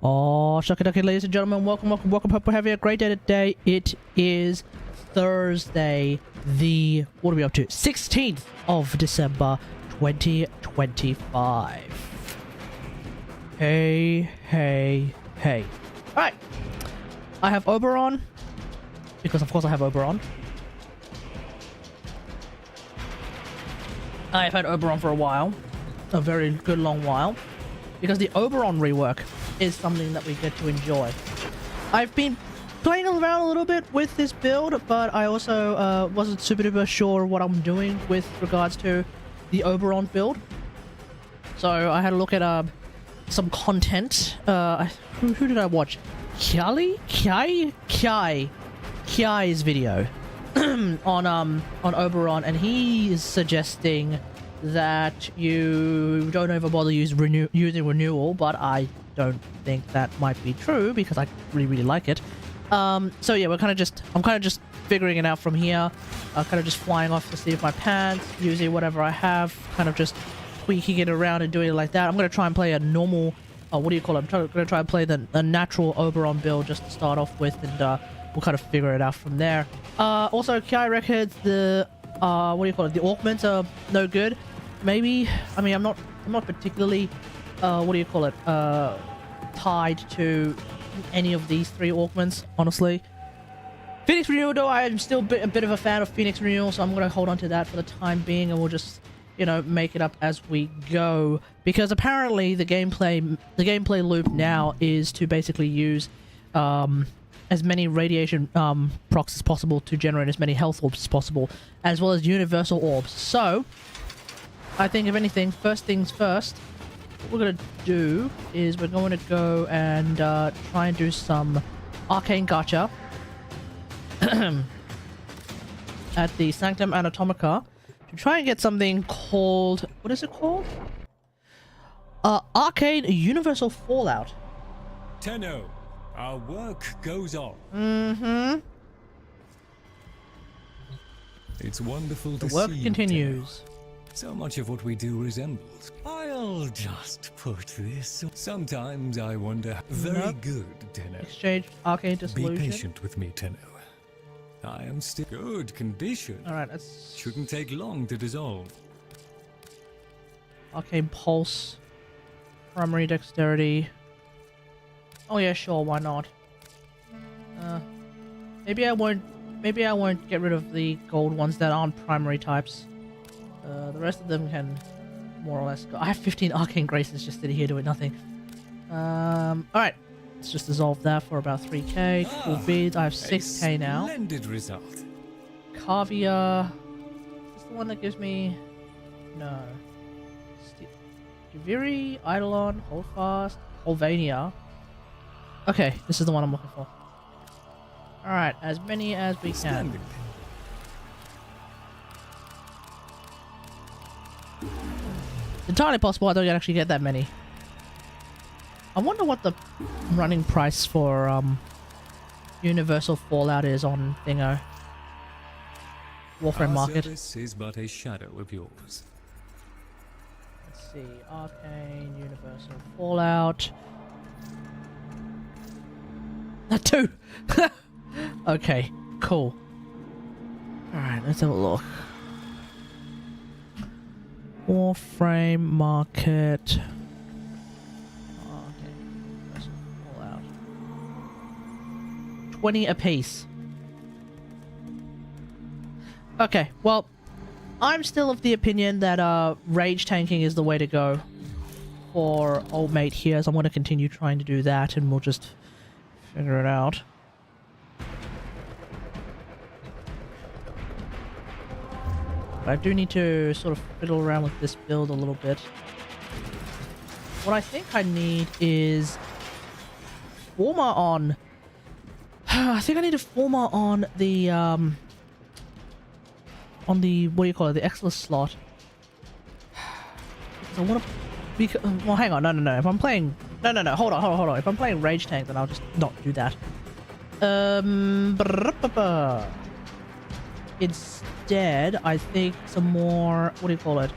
Oh, shucky-ducky, ladies and gentlemen, welcome. Hope we're having a great day today. It is Thursday, what are we up to? 16th of December, 2025. Hey. Alright. I have Oberon, because of course I have Oberon. I've had Oberon for a while. A very good long while. Because the Oberon rework is something that we get to enjoy. I've been playing around a little bit with this build, but I also wasn't super duper sure what I'm doing with regards to the Oberon build. So I had a look at some content. Who did I watch? Kiai's video on Oberon, and he is suggesting that you don't ever bother using Renewal, but I don't think that might be true because I really like it. So yeah, I'm kind of just figuring it out from here. Kind of just flying off the seat of my pants, using whatever I have, kind of just tweaking it around and doing it like that. I'm gonna try and play a normal, what do you call it? I'm gonna try and play the natural Oberon build just to start off with, and we'll kind of figure it out from there. Also, Kiai records the what do you call it? The augments are no good. Maybe, I mean, I'm not particularly what do you call it? Tied to any of these three augments, honestly. Phoenix Renewal, though, I am still a bit of a fan of Phoenix Renewal, so I'm gonna hold on to that for the time being, and we'll just, you know, make it up as we go. Because apparently the gameplay loop now is to basically use as many radiation procs as possible to generate as many health orbs as possible, as well as universal orbs. So I think, if anything, first things first, what we're going to do is we're going to go and try and do some arcane gacha at the Sanctum Anatomica to try and get something called, what is it called? Arcane Universal Fallout. Tenno, our work goes on. Mm-hmm. It's wonderful to see. The work continues. So much of what we do resembles. I'll just put this. Sometimes I wonder. Very good, Tenno. Exchange arcane dissolution. Be patient with me, Tenno. I am still good condition. All right, that's shouldn't take long to dissolve. Arcane pulse, primary dexterity. Oh yeah, sure, why not? Maybe I won't get rid of the gold ones that aren't primary types. The rest of them can more or less go. I have 15 arcane graces just sitting here doing nothing. Alright. Let's just dissolve that for about 3k. Cool beads. I have 6k now. Splendid result. Cavia. Is this the one that gives me... No. Gaviri, Eidolon, Holdfast, Holvania. Okay, this is the one I'm looking for. Alright, as many as we can. Splendid. It's entirely possible I don't actually get that many. I wonder what the running price for Universal Fallout is on Thingo. Warframe market. This is but a shadow of yours. Let's see, Arcane, Universal Fallout. That too! Okay, cool. Alright, let's have a look. Warframe market. Okay, Universal Fallout. 20 apiece. Okay, well, I'm still of the opinion that rage tanking is the way to go for old mate here, so I'm going to continue trying to do that, and we'll just figure it out. I do need to sort of fiddle around with this build a little bit. What I think I need is Former on... I think I need a Former on the what do you call it? The Exilus slot. I want to... Well, hang on. No. If I'm playing... No. Hold on. If I'm playing Rage Tank, then I'll just not do that. Instead, I think some more... What do you call it? I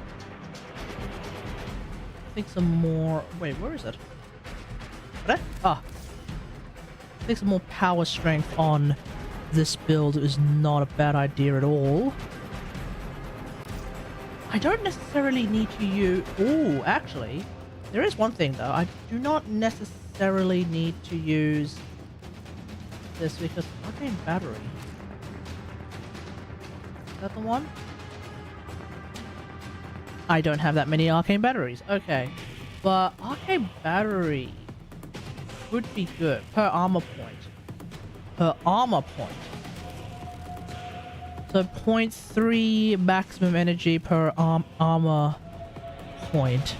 think some more... Wait, where is it? What? Ah. I think some more power strength on this build is not a bad idea at all. I don't necessarily need to use... Ooh, actually, there is one thing though. I do not necessarily need to use this because arcane battery. Is that the one? I don't have that many arcane batteries. Okay, but arcane battery would be good per armor point. Per armor point. So 0.3 maximum energy per armor point.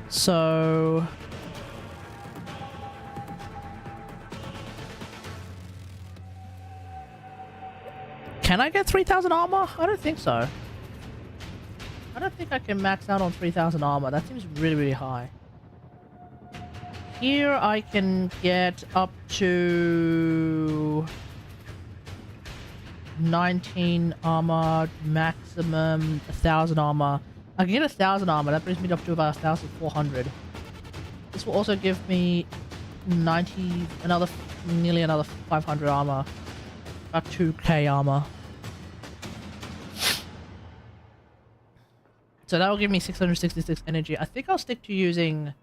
So... Can I get 3,000 armor? I don't think so. I don't think I can max out on 3,000 armor. That seems really, really high. Here I can get up to 19 armor, maximum 1,000 armor. I can get 1,000 armor. That brings me up to about 1,400. This will also give me 90, nearly another 500 armor. About 2k armor. So that will give me 666 energy. I think I'll stick to using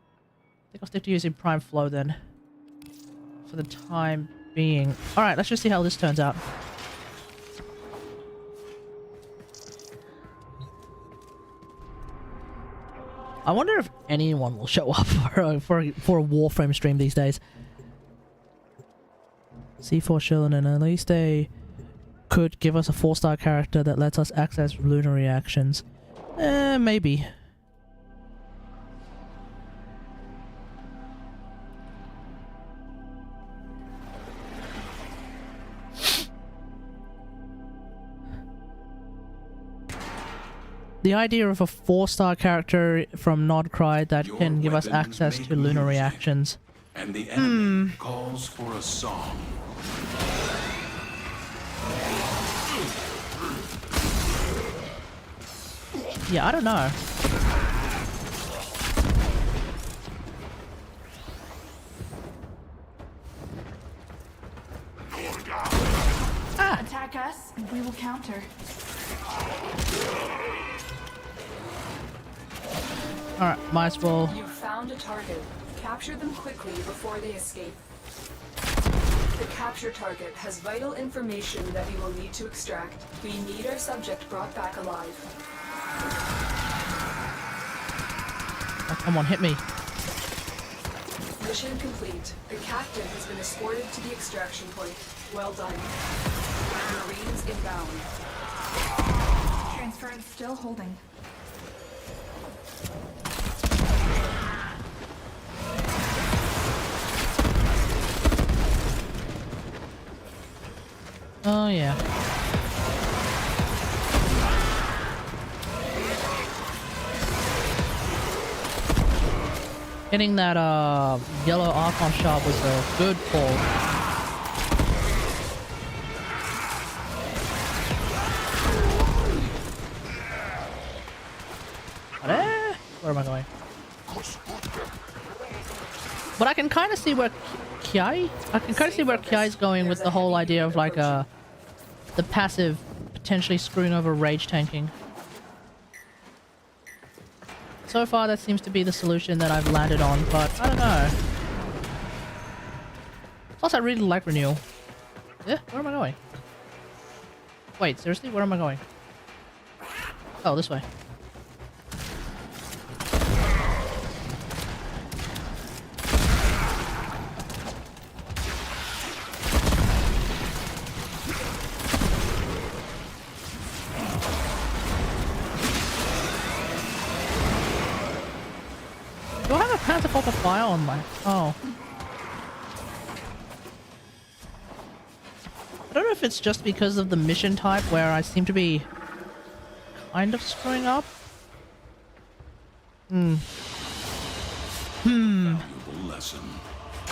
Prime Flow then. For the time being. Alright, let's just see how this turns out. I wonder if anyone will show up for a Warframe stream these days. C4 Shilling, and at least they could give us a 4-star character that lets us access lunar reactions. Maybe. The idea of a 4-star character from Nodcry that can give us access to lunar reactions. And the enemy calls for a song. Yeah, I don't know. Ah! Attack us, and we will counter. Alright, might as well. You found a target. Capture them quickly before they escape. The capture target has vital information that we will need to extract. We need our subject brought back alive. Oh, come on, hit me. Mission complete. The captain has been escorted to the extraction point. Well done. Marines inbound. Transferring, still holding. Oh yeah. Getting that yellow Archon shard was a good pull. Where am I going? But I can kind of see where Kiai is going with the whole idea of like the passive potentially screwing over rage tanking. So far that seems to be the solution that I've landed on, but I don't know. Plus I really like Renewal. Yeah, where am I going? Wait, seriously? Where am I going? Oh, this way. Do I have a Panther of Fire on my... Oh. I don't know if it's just because of the mission type where I seem to be kind of screwing up. Valuable lesson.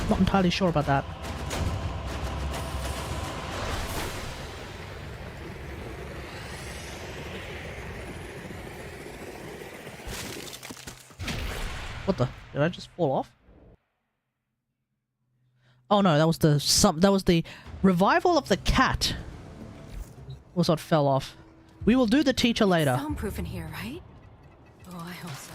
Not entirely sure about that. What the? Did I just fall off? Oh no, that was the revival of the cat. Was what fell off. We will do the teacher later. Soundproof in here, right? Oh, I hope so.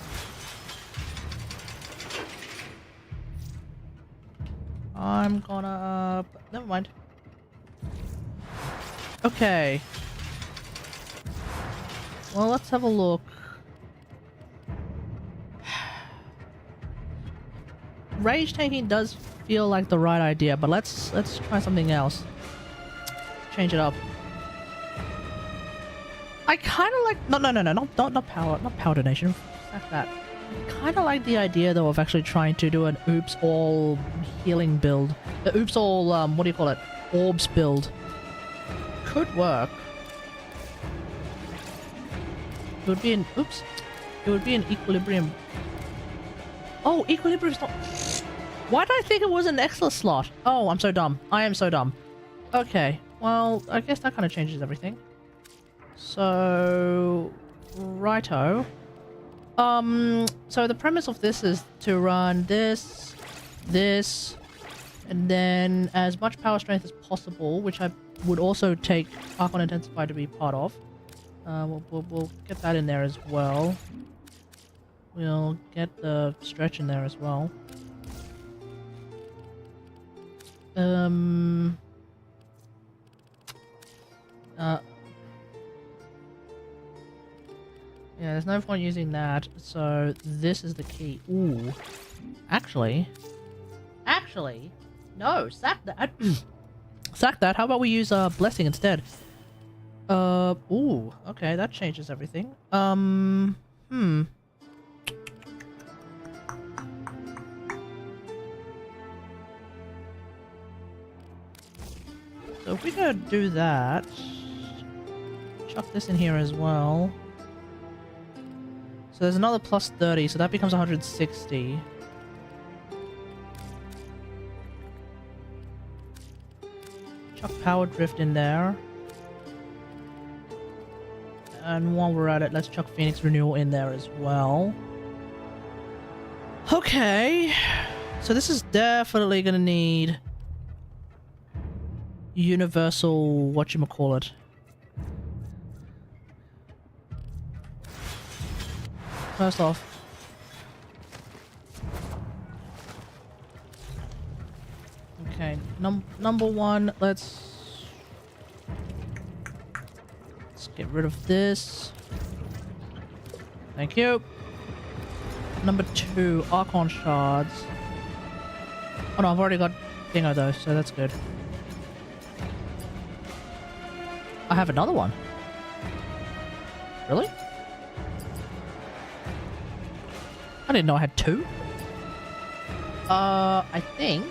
I'm gonna... never mind. Okay. Well, let's have a look. Rage tanking does feel like the right idea, but let's try something else. Change it up. I kind of like... No, not power donation. Fuck that. Kind of like the idea though of actually trying to do an oops all healing build. The oops all what do you call it? Orbs build. Could work. It would be an oops. It would be an equilibrium. Oh, equilibrium's not. Why did I think it was an Exla slot? Oh, I'm so dumb. I am so dumb. Okay. Well, I guess that kind of changes everything. So, righto. So the premise of this is to run this, and then as much power strength as possible, which I would also take Archon Intensify to be part of. We'll get that in there as well. We'll get the stretch in there as well. Yeah, there's no point using that, so this is the key. Ooh. Actually, no, sack that. Sack that. How about we use Blessing instead? Ooh, okay, that changes everything. So if we go do that, chuck this in here as well. So there's another plus 30, so that becomes 160. Chuck Power Drift in there. And while we're at it, let's chuck Phoenix Renewal in there as well. Okay. So this is definitely gonna need universal whatchamacallit. First off, okay, number one, let's get rid of this. Thank you. Number two, Archon Shards. Oh no, I've already got Dingo though, so that's good. I have another one. Really? I didn't know I had two. I think...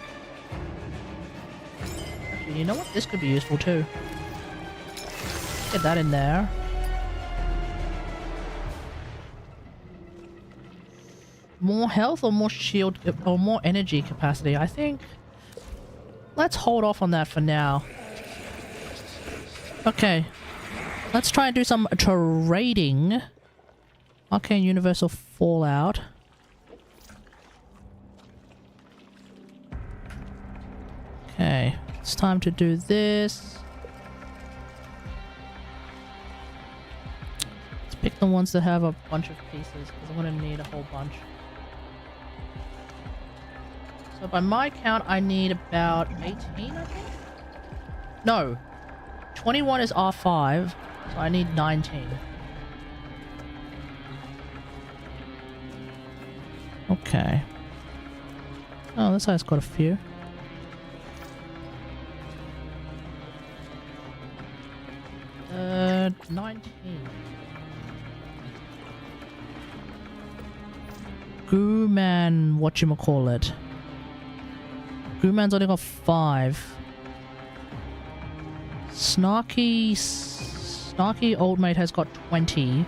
Actually, you know what? This could be useful too. Get that in there. More health or more shield or more energy capacity? I think... Let's hold off on that for now. Okay. Let's try and do some trading. Arcane Universal Fallout. Okay, it's time to do this. Let's pick the ones that have a bunch of pieces, because I'm going to need a whole bunch. So by my count, I need about 18, I think? No. 21 is R5, so I need 19. Okay. Oh, this guy's got a few. Uh, 19. Goo-man, whatchamacallit. Goo-man's only got 5. Snarky old mate has got 20.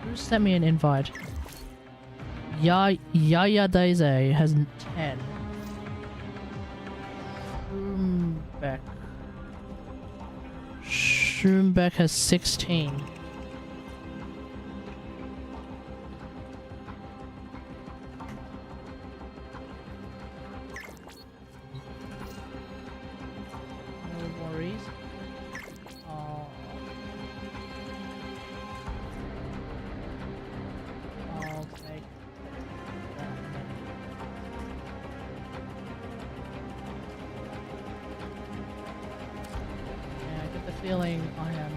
Who sent me an invite? Yaya Daisy has 10. Shoombeck has 16. feeling I am...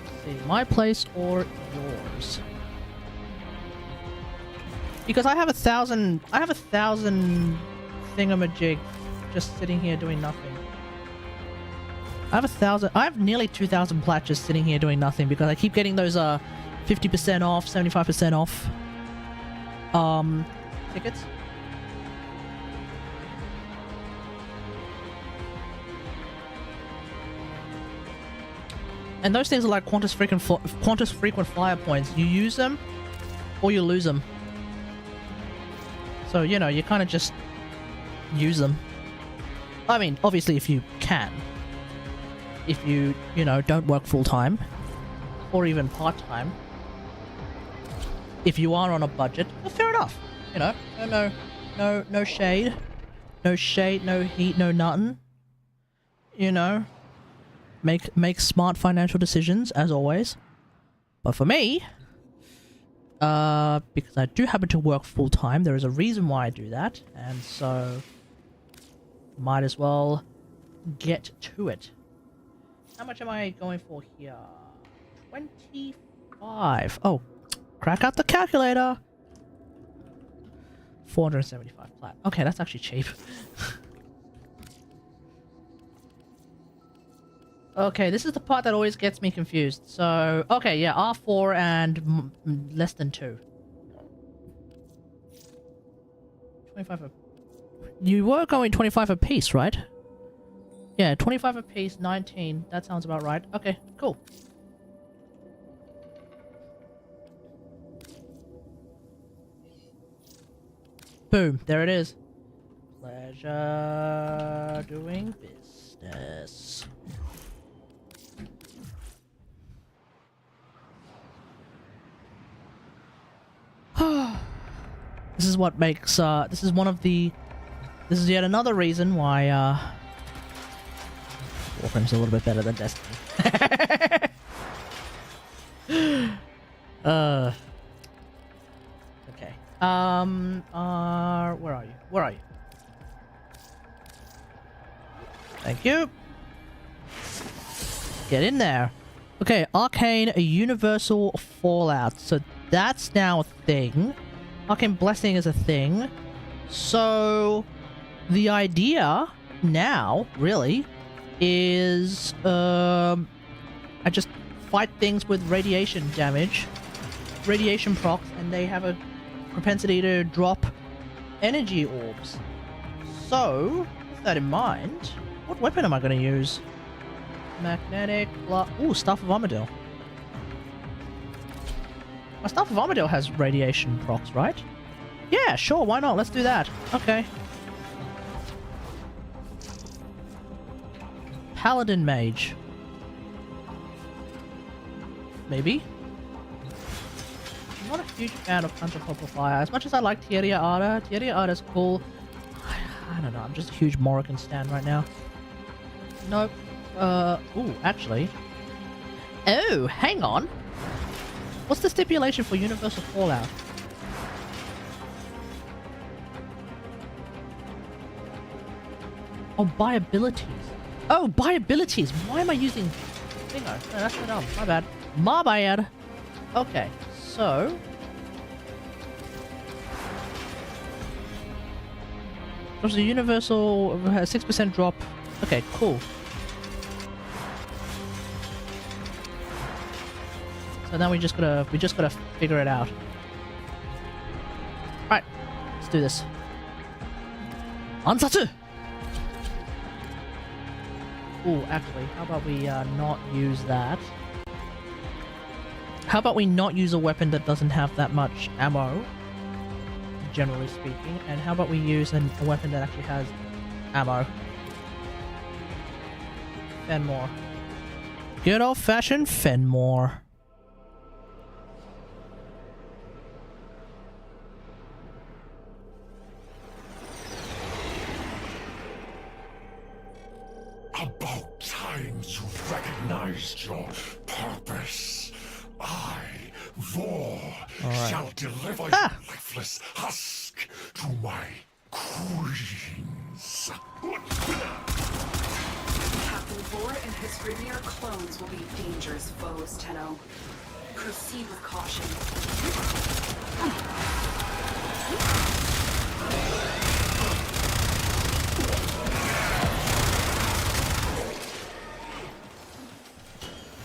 Let's see, my place or yours? Because I have 1,000 thingamajig just sitting here doing nothing. I have nearly 2,000 plat just sitting here doing nothing because I keep getting those 50% off, 75% off tickets. And those things are like Qantas frequent flyer points. You use them or you lose them. So, you know, you kind of just use them. I mean, obviously if you can. If you know, don't work full-time. Or even part-time. If you are on a budget, well, fair enough. You know, no shade. No shade, no heat, no nothing. You know. Make smart financial decisions, as always. But for me... because I do happen to work full-time, there is a reason why I do that, and so might as well get to it. How much am I going for here? 25. Oh, crack out the calculator. 475 plat. Okay, that's actually cheap. Okay, this is the part that always gets me confused. So, okay, yeah, R4 and less than 2. 25 a... You were going 25 apiece, right? Yeah, 25 apiece, 19. That sounds about right. Okay, cool. Boom, there it is. Pleasure doing business. This is what makes, this is yet another reason why, Warframe's a little bit better than Destiny. Okay. Where are you? Where are you? Thank you. Get in there. Okay, Arcane, a universal fallout. So that's now a thing. Arcane Blessing is a thing. So the idea now, really, is I just fight things with radiation damage, radiation procs, and they have a propensity to drop energy orbs. So, with that in mind, what weapon am I going to use? Magnetic... Ooh, Staff of Armadale. My Staff of Armadale has radiation procs, right? Yeah, sure, why not? Let's do that. Okay. Paladin Mage. Maybe? I'm not a huge fan of Hunter Purple Fire. As much as I like Tierra Arda, Tierra Arda's cool. I don't know, I'm just a huge Morrigan stan right now. Nope. Ooh, actually. Oh, hang on. What's the stipulation for Universal Fallout? Oh, buy abilities. Oh, buy abilities. Why am I using Thingo? No, that's so dumb. My bad. My bad. Okay, so... There's a universal 6% drop. Okay, cool. So now we just gotta figure it out. Alright, let's do this. Ansatsu! Ooh, actually, how about we not use that? How about we not use a weapon that doesn't have that much ammo, generally speaking, and how about we use a weapon that actually has ammo? Fenmore. Good old-fashioned Fenmore. About time you recognized your purpose. I, Vor, shall deliver your lifeless husk to my queen. Those Vermeer clones will be dangerous foes, Tenno. Proceed with caution.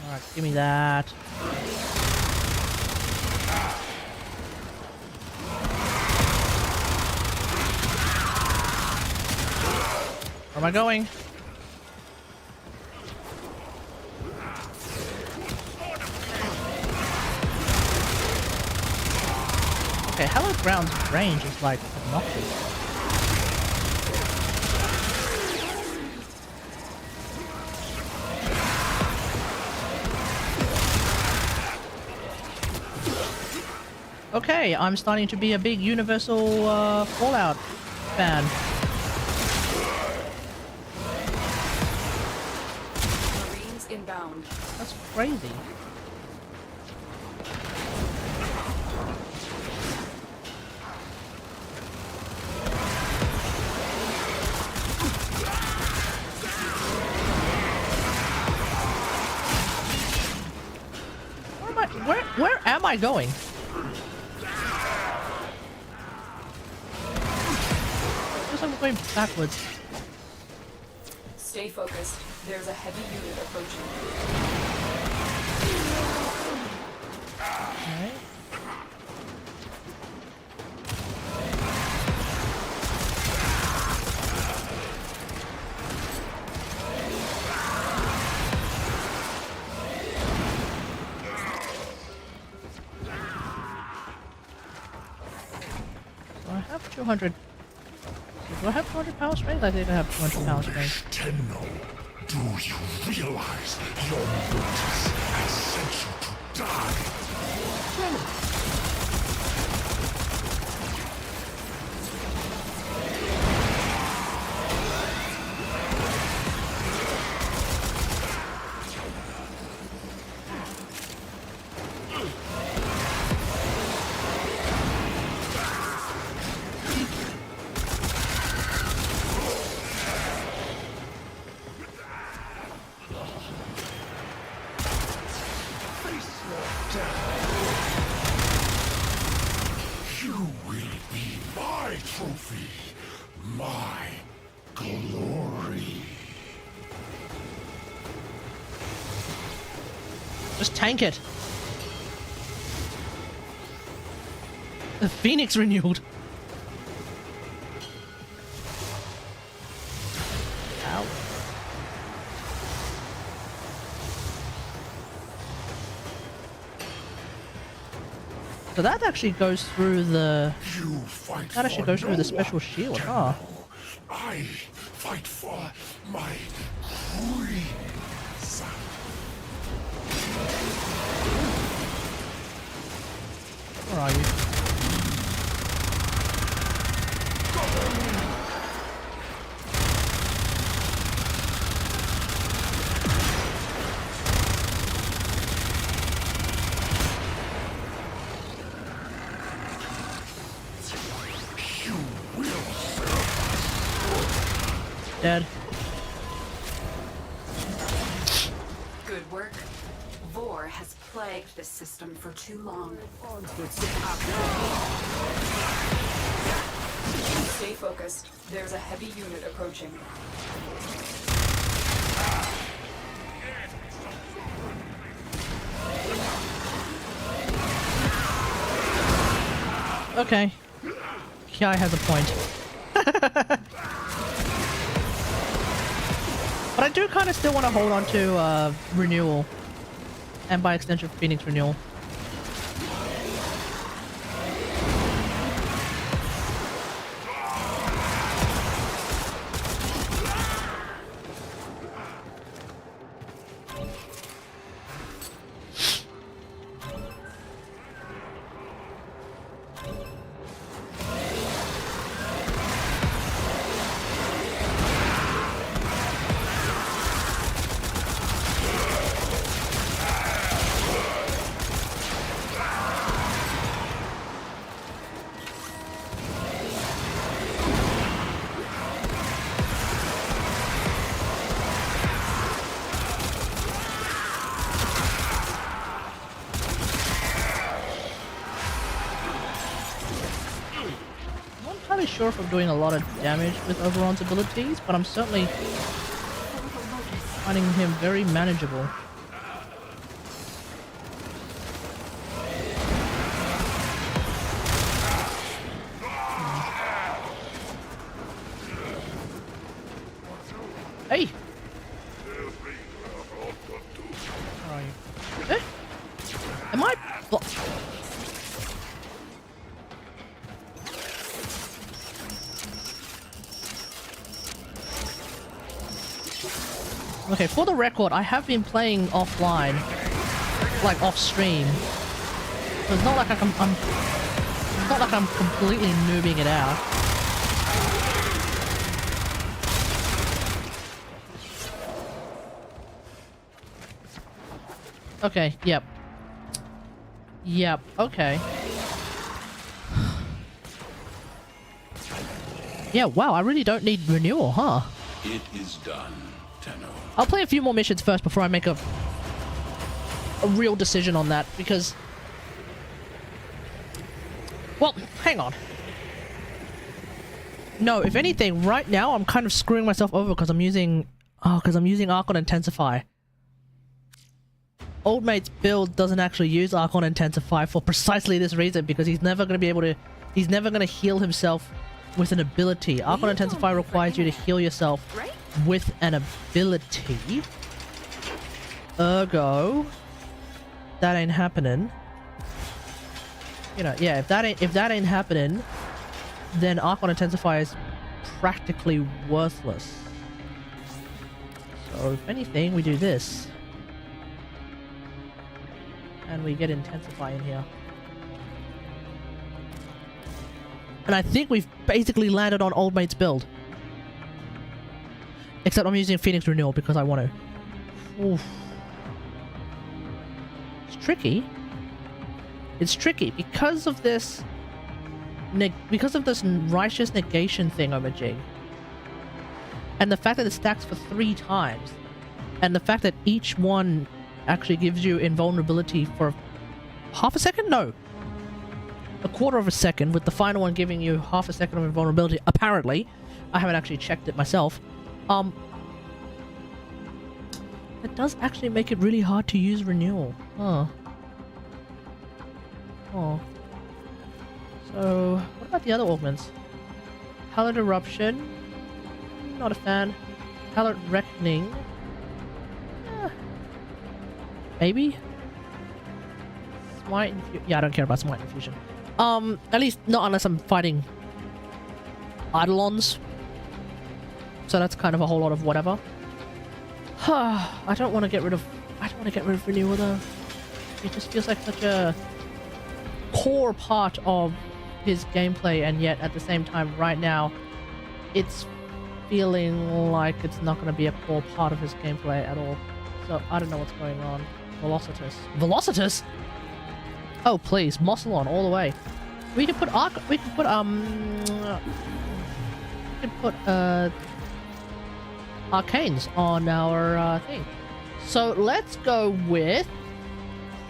Alright, give me that. Where am I going? Okay, Hallowed Ground's range is like obnoxious. Okay, I'm starting to be a big Universal Fallout fan. Marines inbound. That's crazy. Where am I going? Looks like we're going backwards. Stay focused. There's a heavy unit approaching. Okay. So I have 200. Do I have 200 power strength? I think I have 200 power strength. Tenno, do you realize your notice has sent you to die? You will be my trophy, my glory. Just tank it. The Phoenix renewed. Ow. So that actually goes through the... You fight That actually for goes through no the special one, shield, Tenno. huh? I fight for my queens. Where are you? You will Dead. Good work. Vor has plagued this system for too long. Stay focused. There's a heavy unit approaching. Okay. Kiai has a point. But I do kind of still want to hold on to Renewal. And by extension, Phoenix Renewal. sure if I'm doing a lot of damage with Oberon's abilities, but I'm certainly finding him very manageable. Hey! Where are you? Eh? Am I... Okay, for the record, I have been playing offline, like off stream. So it's not like it's not like I'm completely noobing it out. Okay, yep. Yep, okay. Yeah, wow, I really don't need renewal, huh? It is done, Tenno. I'll play a few more missions first before I make a real decision on that, because... Well, hang on. No, if anything, right now I'm kind of screwing myself over because I'm using... Oh, because I'm using Archon Intensify. Old Mate's build doesn't actually use Archon Intensify for precisely this reason, because he's never going to be able to... He's never going to heal himself with an ability. Archon Intensify requires you to heal yourself with an ability. Ergo, that ain't happening. You know, yeah, if that ain't happening, then Archon Intensify is practically worthless. So if anything, we do this. And we get Intensify in here. And I think we've basically landed on Old Mate's build. Except I'm using Phoenix Renewal because I want to. Oof. It's tricky. It's tricky because of this... righteous negation thingamajig. And the fact that it stacks for 3 times. And the fact that each one actually gives you invulnerability for half a second? No. A quarter of a second, with the final one giving you half a second of invulnerability, apparently. I haven't actually checked it myself. It does actually make it really hard to use Renewal. Huh. Oh. So, what about the other augments? Hallowed Eruption. Not a fan. Hallowed Reckoning. Maybe? Smite Infusion. Yeah, I don't care about Smite Infusion. At least not unless I'm fighting Eidolons. So that's kind of a whole lot of whatever. I don't want to get rid of Renewal though. It just feels like such a core part of his gameplay, and yet at the same time right now it's feeling like it's not going to be a core part of his gameplay at all. So I don't know what's going on. Velocitus? Oh please, Mossalon all the way. We could put Arcanes on our thing. So let's go with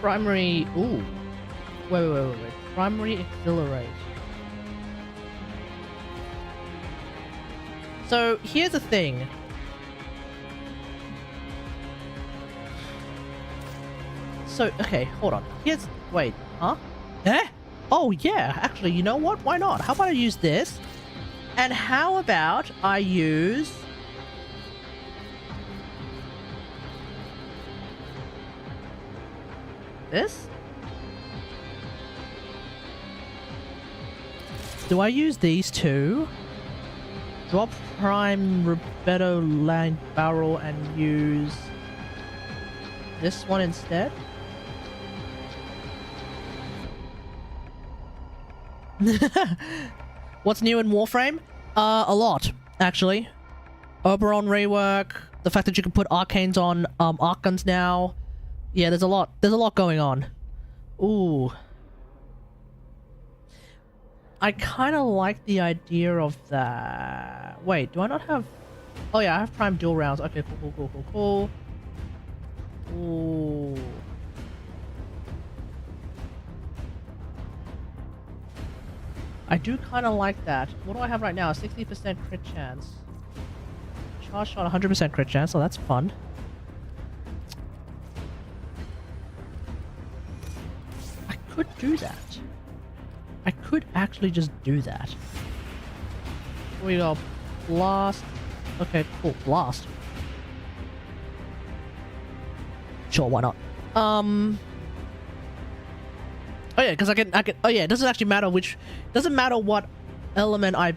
primary. Ooh, wait. Primary Accelerate. So here's the thing. So, okay, hold on. Wait, huh? Eh? Oh, yeah, actually, you know what? Why not? How about I use this? And how about I use... this? Do I use these two? Drop Prime Rubedo Line Barrel and use this one instead? What's new in Warframe? A lot, actually. Oberon Rework, the fact that you can put arcanes on arc guns now. Yeah, there's a lot going on. Ooh. I kind of like the idea of that. Wait, do I not have... Oh yeah, I have Prime Dual Rounds. Okay, cool. Ooh. I do kind of like that. What do I have right now? 60% crit chance. Charge shot 100% crit chance, so that's fun. I could do that. I could actually just do that. Here we go. Blast. Okay, cool. Blast. Sure, why not? Oh yeah, because I can. Oh yeah, it doesn't actually matter which. Doesn't matter what element I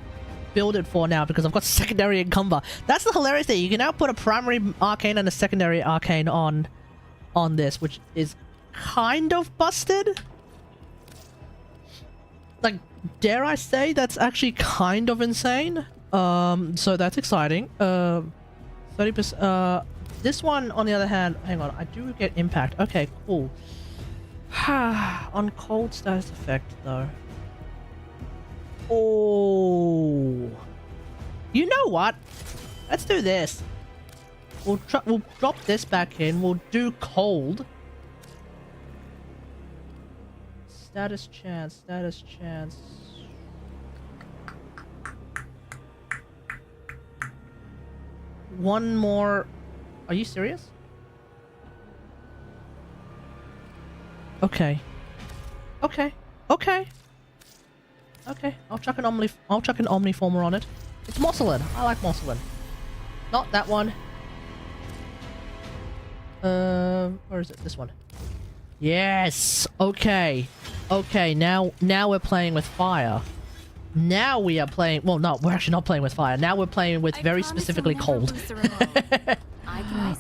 build it for now because I've got secondary encumber. That's the hilarious thing. You can now put a primary arcane and a secondary arcane on this, which is kind of busted. Like, dare I say that's actually kind of insane. So that's exciting. 30%. This one, on the other hand, hang on, I do get impact. Okay, cool. On cold status effect, though. Oh, you know what? Let's do this. We'll drop this back in. We'll do cold. Status chance. Status chance. One more. Are you serious? Okay. Okay. Okay. Okay. I'll chuck an Omniformer on it. It's Mosselin. I like Mosselin. Not that one. Where is it? This one. Yes. Okay. Okay. Now we're playing with fire. Now we are playing. Well, no, we're actually not playing with fire. Now we're playing with very specifically cold.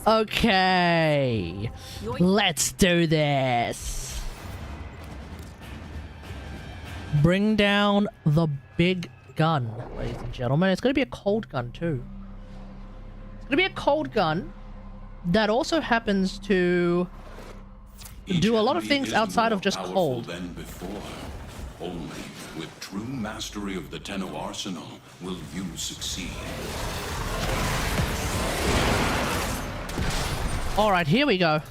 Okay. Let's do this. Bring down the big gun, ladies and gentlemen. It's going to be a cold gun too. It's going to be a cold gun that also happens to do a lot of things outside of just cold. Than before. Only with true mastery of the Tenno arsenal will you succeed. All right, here we go.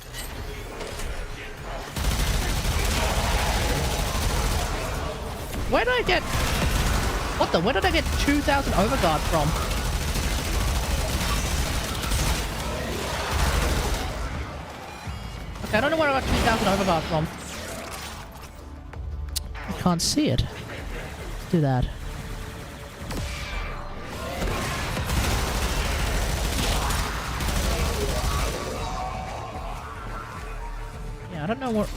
Where did I get... What the... Where did I get 2,000 overguard from? Okay, I don't know where I got 2,000 overguard from. I can't see it. Let's do that. Yeah, I don't know what...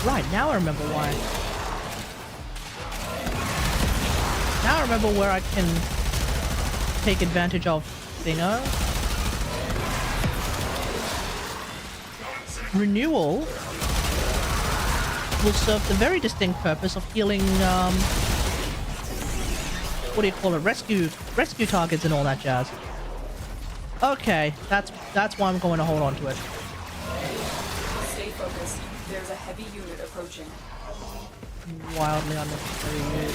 Right, now I remember why. Now I remember where I can take advantage of Thingo. Renewal will serve the very distinct purpose of healing, what do you call it? Rescue targets and all that jazz. Okay, that's why I'm going to hold on to it. Stay focused. There's a heavy unit approaching. Wildly unnecessary unit.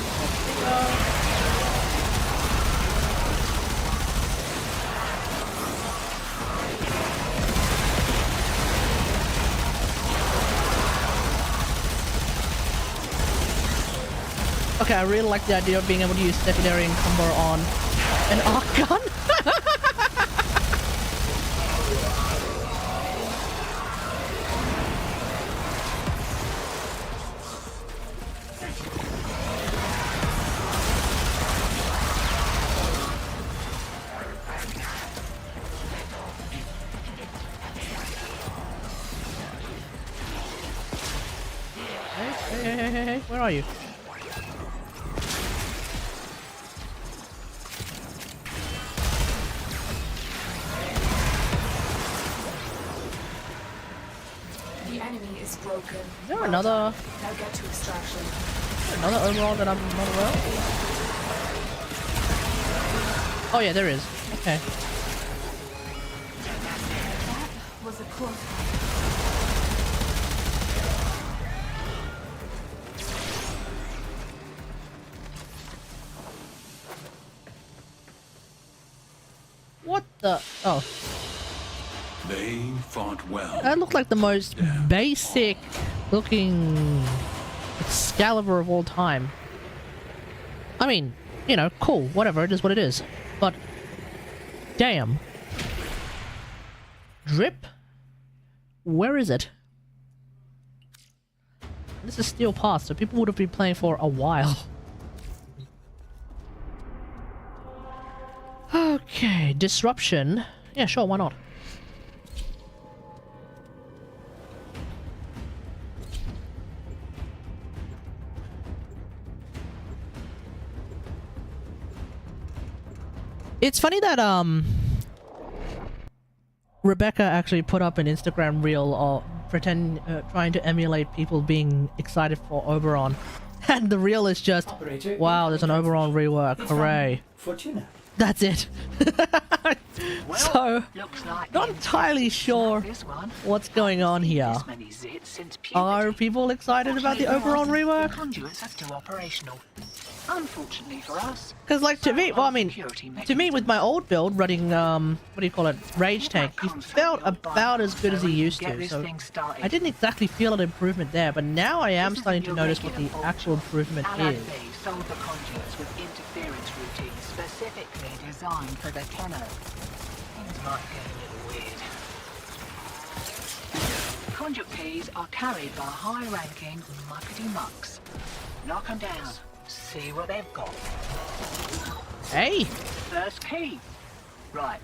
Okay, I really like the idea of being able to use secondary encumber on an arc gun. Hey, where are you? The enemy is broken. Is there another... Now get to extraction. Another overall that I'm not aware of? Oh yeah, there is. Okay. That was a close one. What the? Oh, They fought well. that looked like the most basic looking Excalibur of all time. I mean, you know, cool, whatever, it is what it is. But, damn. Drip? Where is it? This is Steel Pass, so people would have been playing for a while. Okay, Disruption. Yeah, sure, why not? It's funny that Rebecca actually put up an Instagram reel of trying to emulate people being excited for Oberon, and the reel is just, wow, there's an Oberon rework, hooray! Fortuna. That's it. So, not entirely sure what's going on here. Are people excited about the Oberon rework? Conduits are still operational. Unfortunately for us. Because, like, to me, well, I mean, to me, with my old build running, what do you call it, Rage Tank, he felt about as good as he used to, so I didn't exactly feel an improvement there, but now I am starting to notice what the actual improvement is. Sold the conduits with interference routines specifically designed for the Tenno. Things might get a little weird. Conduit keys are carried by high-ranking muckety mucks. Knock them down. See what they've got. Hey! First key. Right.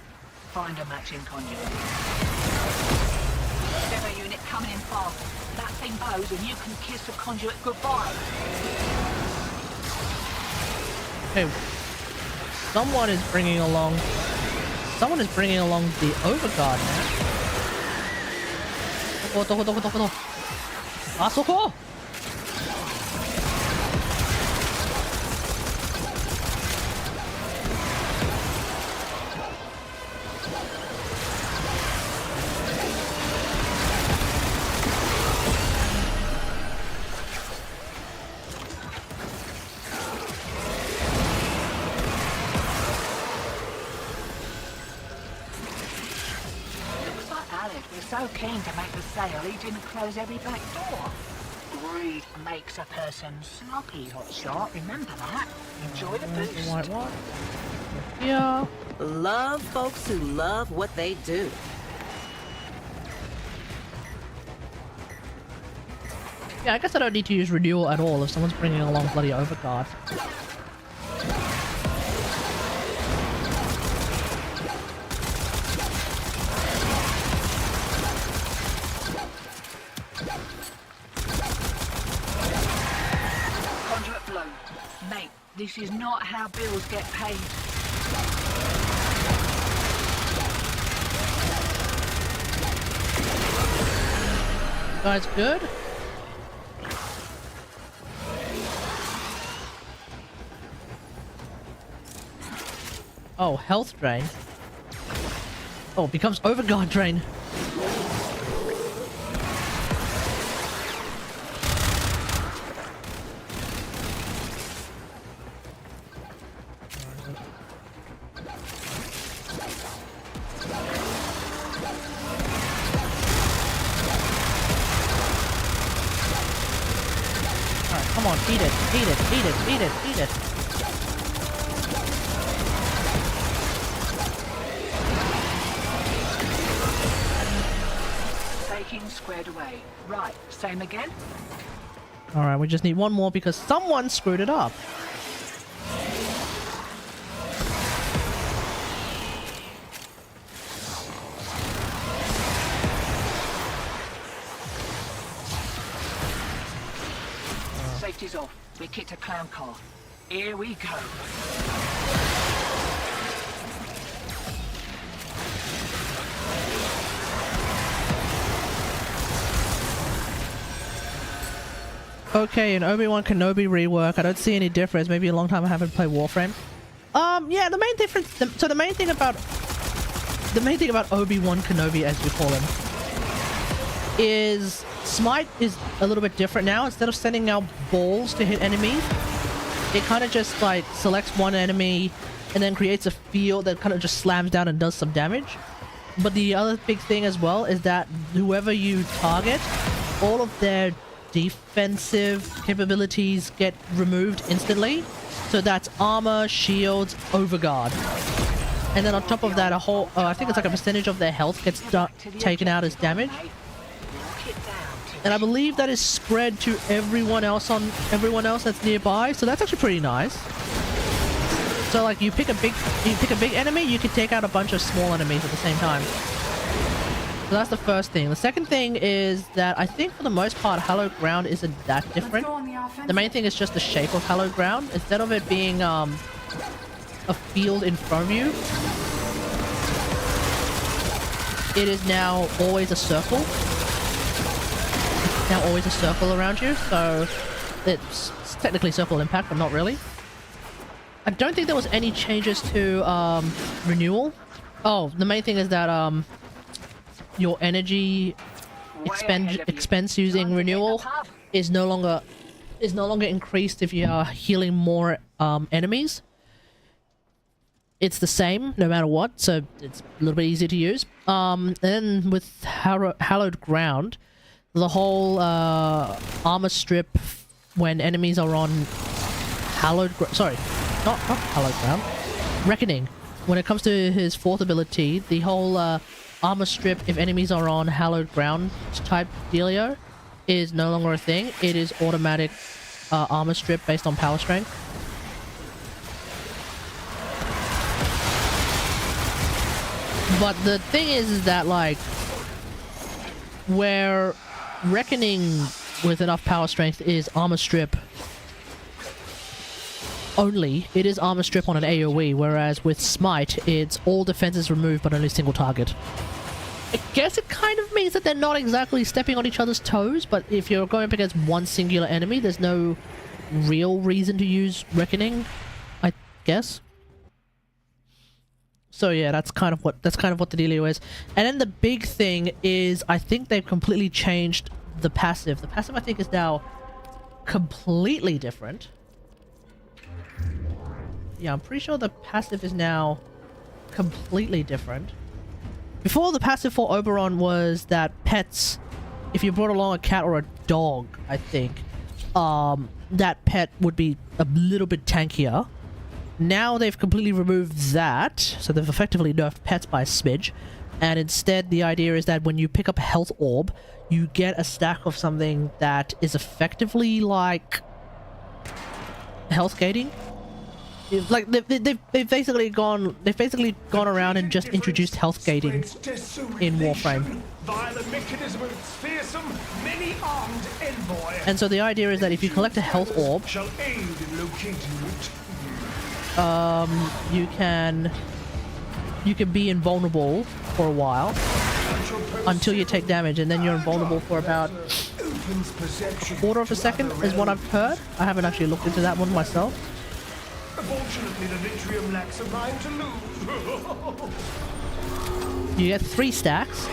Find a matching conduit. Demo unit coming in fast. That thing blows and you can kiss the conduit goodbye. Okay. Someone is bringing along the Overguard now. Asoko! So keen to make the sale, he didn't close every back door. Greed makes a person sloppy, hotshot. Remember that. Enjoy the boost. White what? Yeah. Love folks who love what they do. Yeah, I guess I don't need to use Renewal at all if someone's bringing along bloody Overguard. Mate, this is not how bills get paid. Guys, good? Oh, health drain. Oh, it becomes Overguard drain. Come on, eat it, eat it, eat it, eat it, eat it. Taking squared away. Right, same again? Alright, we just need one more because someone screwed it up. Safety's off. We kicked a clown car. Here we go. Okay, an Obi-Wan Kenobi rework. I don't see any difference. Maybe a long time I haven't played Warframe. Yeah, the main difference. So the main thing about Obi-Wan Kenobi, as we call him, is Smite is a little bit different now. Instead of sending out balls to hit enemies, it kind of just like selects one enemy and then creates a field that kind of just slams down and does some damage. But the other big thing as well is that whoever you target, all of their defensive capabilities get removed instantly. So that's armor, shields, overguard. And then on top of that, a whole, I think it's like a percentage of their health gets taken out as damage. And I believe that is spread to everyone else that's nearby. So that's actually pretty nice. So like you pick a big enemy, you can take out a bunch of small enemies at the same time. So that's the first thing. The second thing is that I think for the most part, Hallowed Ground isn't that different. The main thing is just the shape of Hallowed Ground. Instead of it being a field in front of you, it is now always a circle. It's now always a circle around you, so it's technically circle impact, but not really. I don't think there was any changes to Renewal. Oh, the main thing is that your energy expense using Renewal is no longer increased if you are healing more enemies. It's the same no matter what, so it's a little bit easier to use. And then with Hallowed Ground, the whole armor strip when enemies are on not Hallowed Ground, Reckoning. When it comes to his fourth ability, the whole armor strip if enemies are on Hallowed Ground type dealio is no longer a thing. It is automatic armor strip based on power strength. But the thing is that like where Reckoning with enough power strength is armor strip only, it is armor strip on an AoE, whereas with Smite, it's all defenses removed but only single target. I guess it kind of means that they're not exactly stepping on each other's toes, but if you're going up against one singular enemy, there's no real reason to use Reckoning, I guess. So yeah, that's kind of what the dealio is. And then the big thing is, I think they've completely changed the passive. The passive, I think, is now completely different. Yeah, I'm pretty sure the passive is now completely different. Before, the passive for Oberon was that pets, if you brought along a cat or a dog, I think, that pet would be a little bit tankier. Now they've completely removed that, so they've effectively nerfed pets by a smidge, and instead the idea is that when you pick up a health orb, you get a stack of something that is effectively like health gating. Like they've basically gone around and just introduced health gating in Warframe. And so the idea is that if you collect a health orb, you can be invulnerable for a while until you take damage, and then you're invulnerable for about a quarter of a second is what I've heard. I haven't actually looked into that one myself. Fortunately, the Vitrium lacks a mind to lose. You get 3 stacks.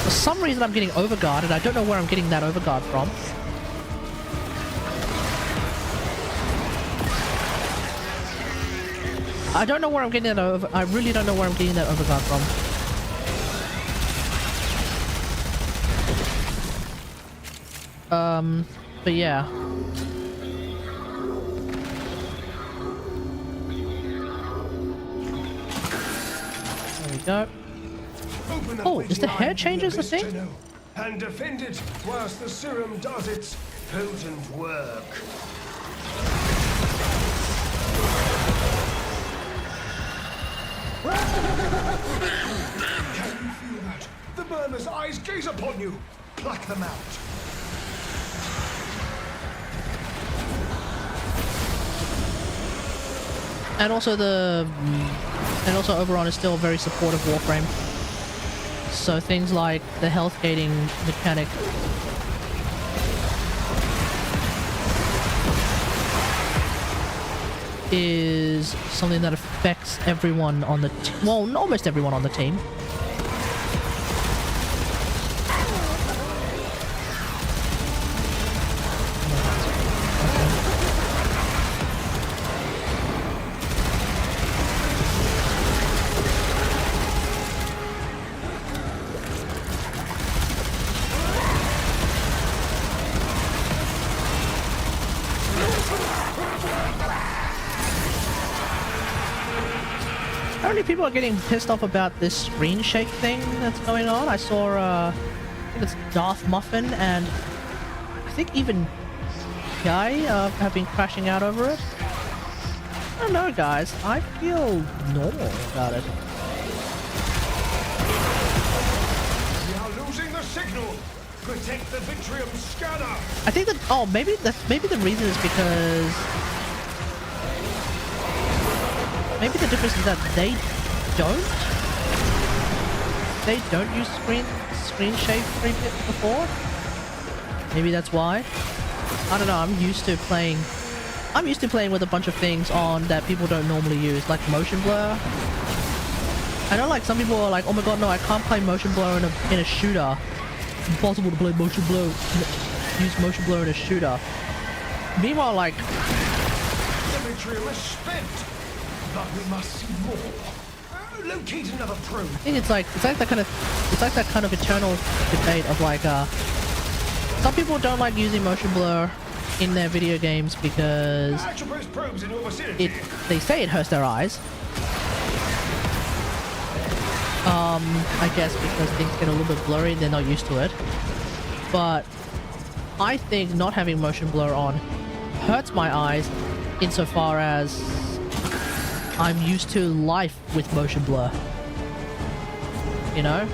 For some reason I'm getting overguarded. I don't know where I'm getting that overguard from. I don't know where I'm getting that over. I really don't know where I'm getting that overguard from. But yeah. There we go. Oh, is the hair changes the thing? And defend it whilst the serum does its potent work. Can you feel that? The burner's eyes gaze upon you. Pluck them out. And also Oberon is still very supportive of Warframe. So things like the health gating mechanic is something that affects everyone on the well, almost everyone on the team. Apparently people are getting pissed off about this screen shake thing that's going on. I saw, I think it's Darth Muffin and I think even Guy have been crashing out over it. I don't know, guys. I feel normal about it. We are losing the signal. Protect the Vitrium scanner. I think that maybe the reason is because maybe the difference is that they don't use screen shake before. Maybe that's why. I don't know. I'm used to playing with a bunch of things on that people don't normally use, like motion blur. I know, like, some people are like, oh my god, no, I can't play motion blur in a shooter. It's impossible to play motion blur, use motion blur in a shooter. Meanwhile, like, The Vitrium is spent. But we must see more. Locate another probe. I think it's like that kind of eternal debate of like, some people don't like using motion blur in their video games because Probes in your vicinity. they say it hurts their eyes. I guess because things get a little bit blurry and they're not used to it. But I think not having motion blur on hurts my eyes insofar as I'm used to life with motion blur. You know?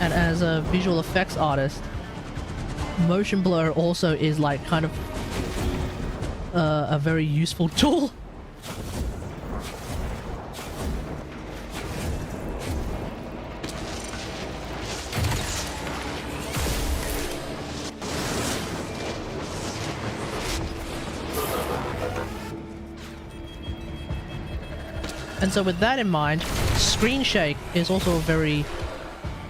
And as a visual effects artist, motion blur also is like kind of a very useful tool. And so with that in mind, screen shake is also a very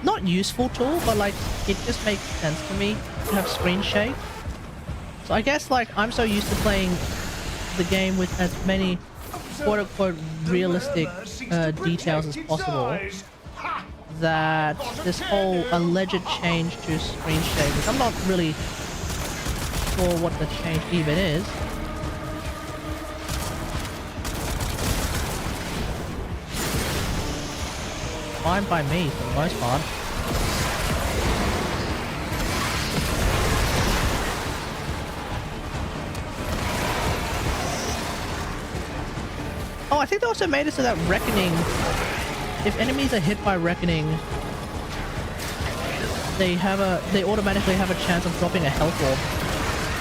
not useful tool, but like it just makes sense to me to have screen shake. So I guess like I'm so used to playing the game with as many quote-unquote realistic details as possible that this whole alleged change to screen shake, which I'm not really sure what the change even is. Fine by me for the most part. Oh, I think they also made it so that Reckoning, if enemies are hit by Reckoning, they automatically have a chance of dropping a health orb.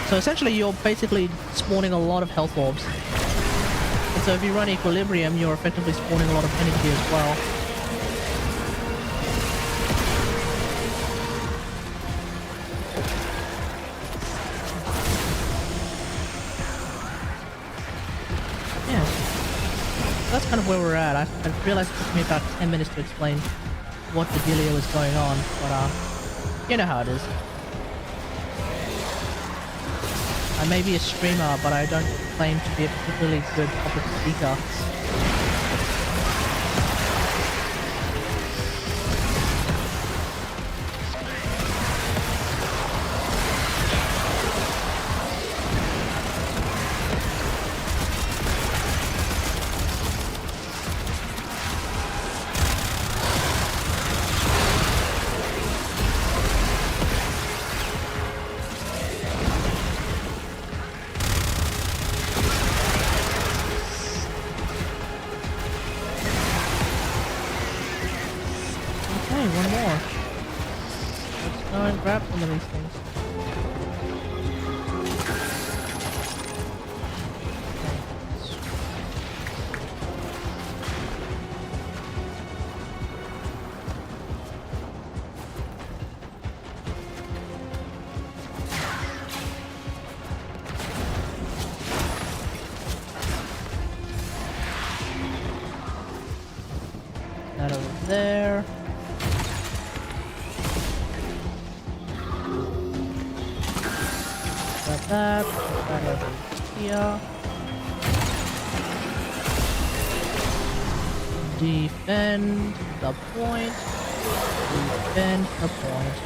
So essentially you're basically spawning a lot of health orbs. And so if you run Equilibrium, you're effectively spawning a lot of energy as well. That's kind of where we're at. I realized it took me about 10 minutes to explain what the dealio was going on, but you know how it is. I may be a streamer, but I don't claim to be a particularly good public speaker. One more. Let's go and grab some of these things. there. Got that. Put that over here. Defend the point. Defend the point.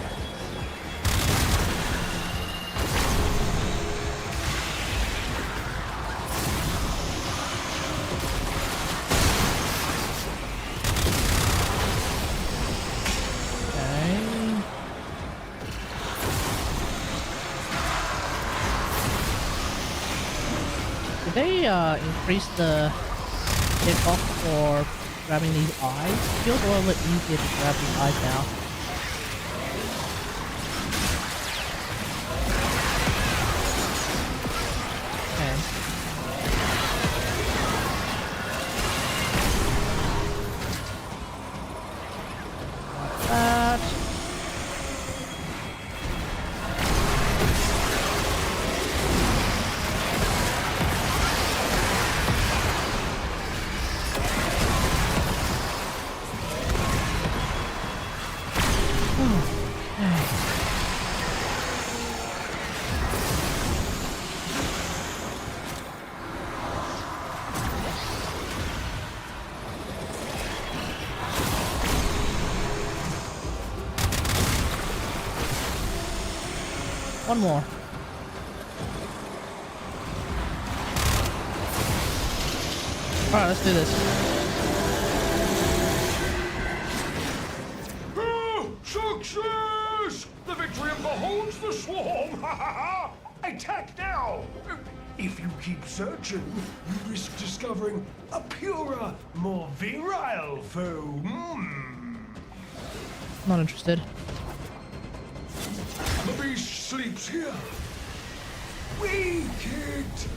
Did they increase the hit buff for grabbing these eyes? It feels a little bit easier to grab these eyes now. Okay. Like that. One more. Alright, let's do this. Oh, success! The victory beholds the swarm! Ha ha ha! Attack now! If you keep searching, you risk discovering a purer, more virile foe. Not interested. The beast sleeps here. Weak it!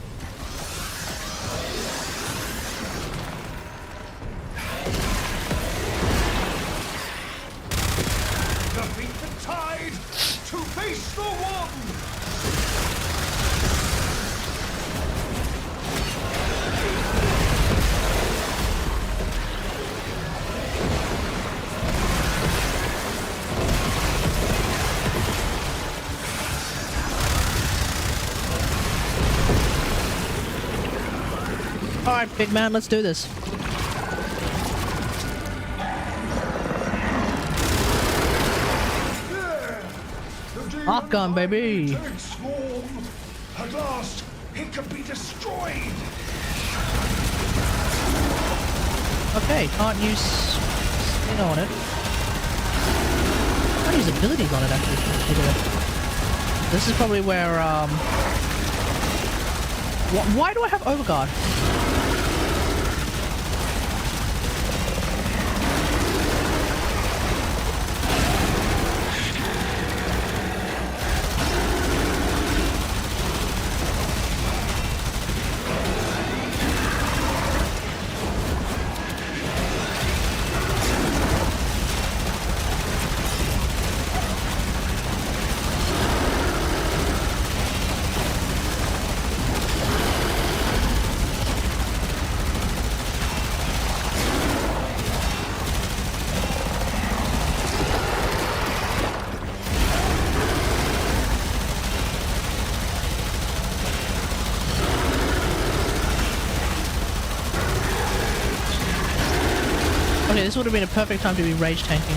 Defeat the tide to face the one! Alright, big man, let's do this. Hot gun, baby! At last, it can be destroyed! Okay, can't use skin on it. Can't use abilities on it, actually. This is probably where, why do I have Overguard? Okay, this would have been a perfect time to be rage tanking.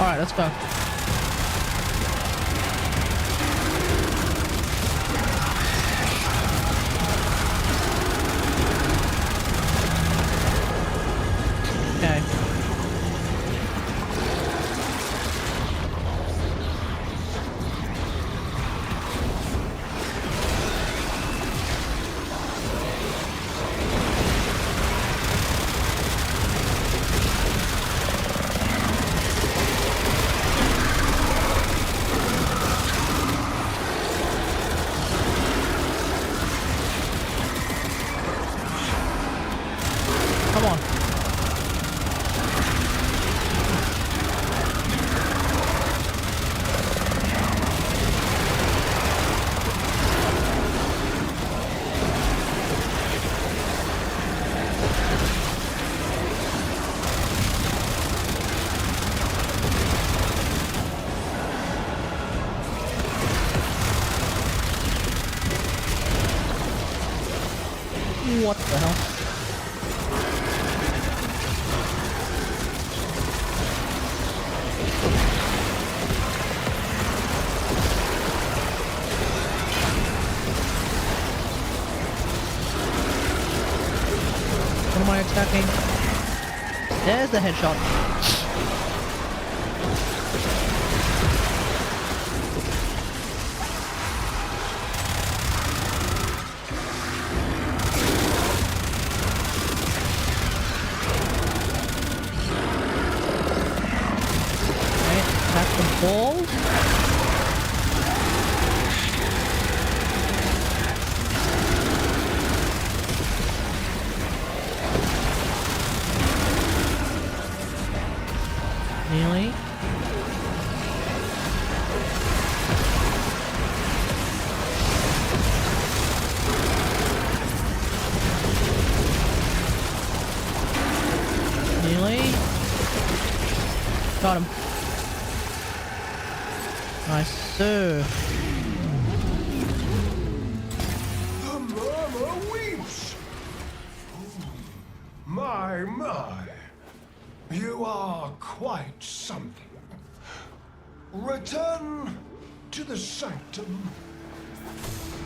Alright, let's go. Okay. Come on. What the hell? What am I attacking? There's the headshot. Okay, attack the ball. Nearly. Nearly. Got him. Nice. So. The murmur weeps. My. You are quite something. Return to the sanctum.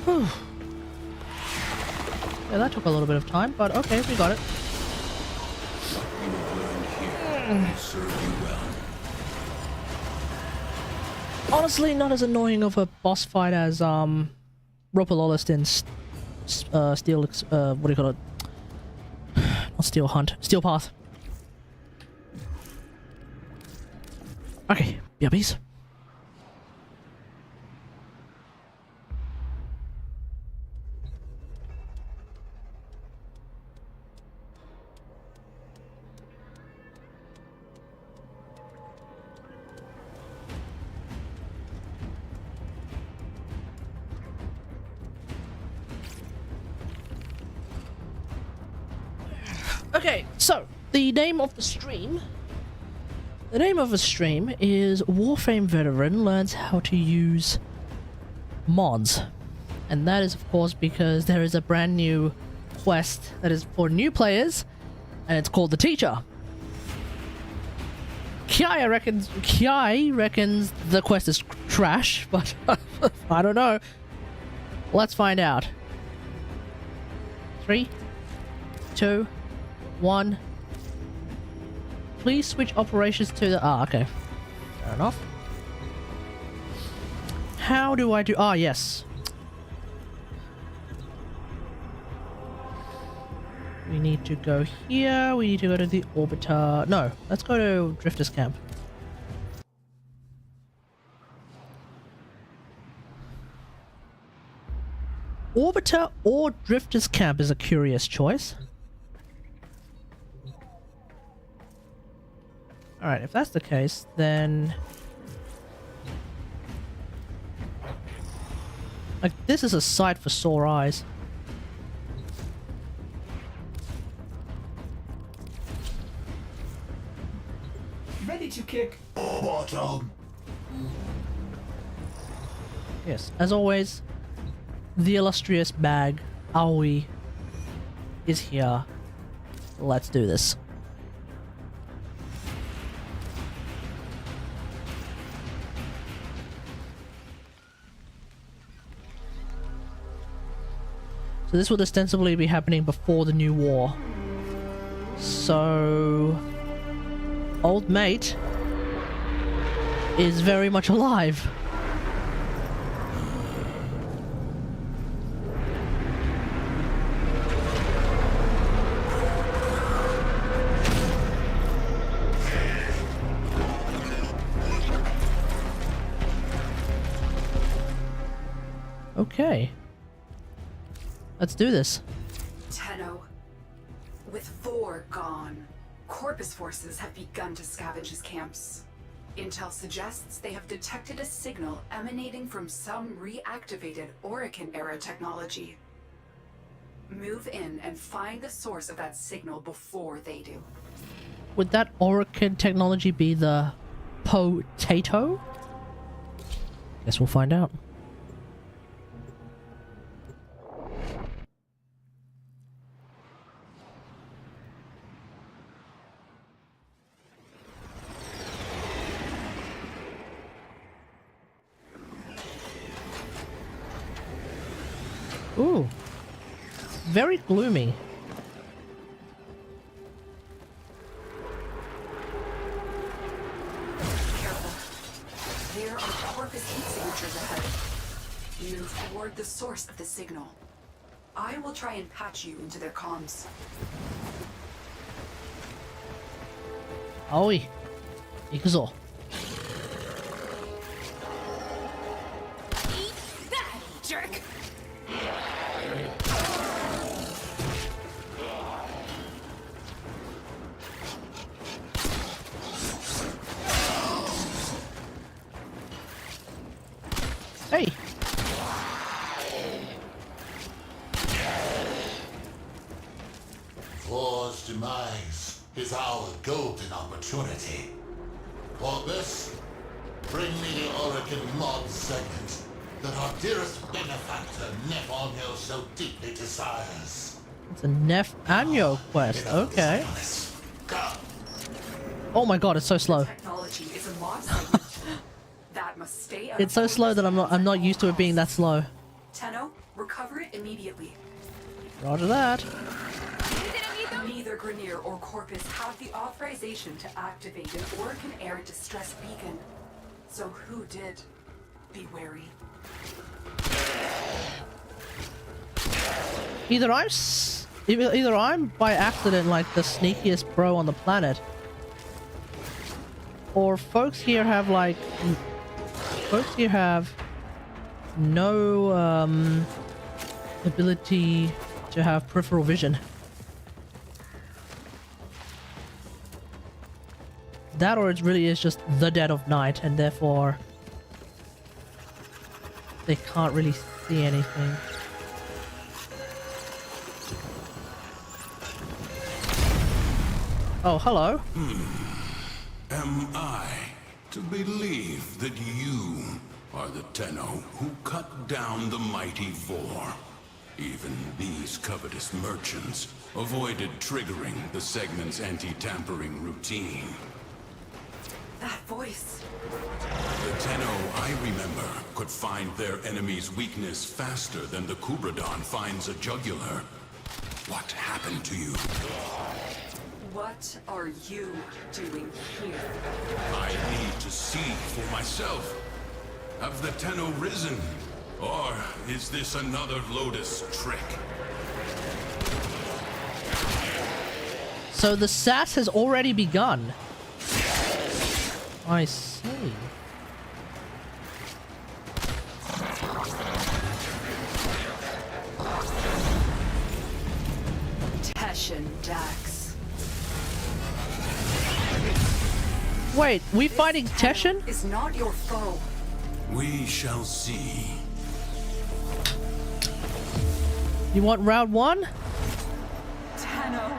Yeah, that took a little bit of time, but okay, we got it. Honestly, not as annoying of a boss fight as Ropalolis in Steel. What do you call it? Not Steel Hunt. Steel Path. Okay, yuppies. Okay, so the name of the stream. The name of the stream is Warframe Veteran Learns How to Use Mods. And that is of course because there is a brand new quest that is for new players and it's called The Teacher. Kiai reckons the quest is trash, but I don't know. Let's find out. 3, 2, 1. Please switch operations to the... Ah, okay. Fair enough. How do I do... Ah, yes. We need to go here. We need to go to the Orbiter... No, let's go to Drifter's Camp. Orbiter or Drifter's Camp is a curious choice. Alright, if that's the case, then... Like, this is a sight for sore eyes. Ready to kick bottom. Yes, as always, the illustrious bag, Aoi, is here. Let's do this. So this would ostensibly be happening before the new war. So... Old mate is very much alive. Okay. Let's do this. Tenno. With 4 gone, Corpus forces have begun to scavenge his camps. Intel suggests they have detected a signal emanating from some reactivated Orokin-era technology. Move in and find the source of that signal before they do. Would that Orokin technology be the potato? Guess we'll find out. Ooh, very gloomy. Careful. There are Corpus heat signatures ahead. Move toward the source of the signal. I will try and patch you into their comms. Oi, 行くぞ. Eat that, jerk! Hey. War's demise is our golden opportunity. For this, bring me the Orokin mod segment that our dearest benefactor Nefonyo so deeply desires. It's a Nef Anyo quest. Okay. Oh my god, it's so slow. Technology is a mod segment. That must stay out It's so of slow that I'm not used to it being that slow. Tenno, recover it immediately. Roger that. Neither Grenier or Corpus have the authorization to activate an Orokin-era distress beacon. So who did? Be wary. Either I'm by accident like the sneakiest bro on the planet, or folks here have no ability to have peripheral vision. That, or it really is just the dead of night, and therefore they can't really see anything. Oh, hello. Am I to believe that you are the Tenno who cut down the mighty Vor? Even these covetous merchants avoided triggering the segment's anti-tampering routine. That voice. The Tenno I remember could find their enemy's weakness faster than the Kubradon finds a jugular. What happened to you? What are you doing here? I need to see for myself. Have the Tenno risen? Or is this another Lotus trick? So the SAS has already begun. I see. Teshin Dax. Wait, we fighting Teshin? Is not your foe. We shall see. You want round one? Tenno.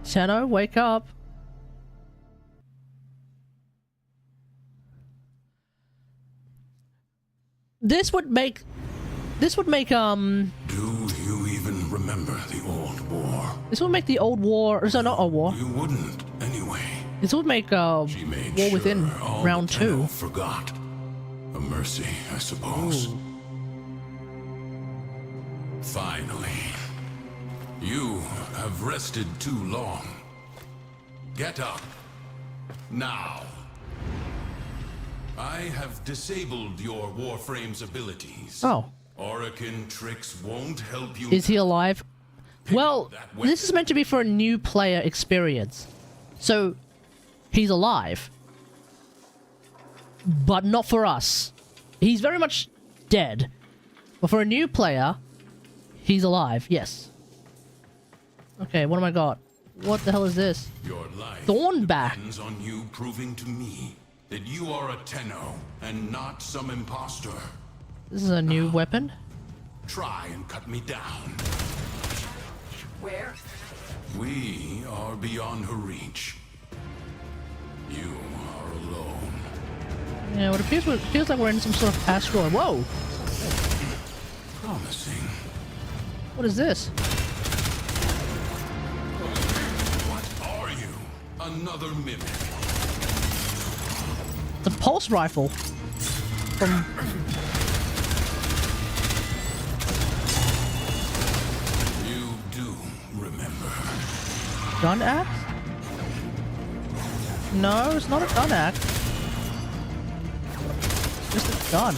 Tenno, wake up. This would make Do you even remember the old war? this would make the old war, so not old war. You wouldn't, anyway. This would make She made war sure within all round the Tenno 2. forgot. A mercy, I suppose. Ooh. Finally. You have rested too long. Get up. Now. I have disabled your Warframe's abilities. Oh. Orokin tricks won't help you. Is he alive? Well, this is meant to be for a new player experience. So, he's alive. But not for us. He's very much dead. But for a new player, he's alive, yes. Okay, what am I got? What the hell is this? Your life Thornback. depends on you proving to me that you are a Tenno and not some imposter. This is a new weapon. Try and cut me down. Where? We are beyond her reach. You are alone. Yeah, what feels like we're in some sort of asteroid. Whoa! Promising. What is this? What are you? Another mimic. The pulse rifle. From... You do remember. Gun axe? No, it's not a gun axe. It's just a gun.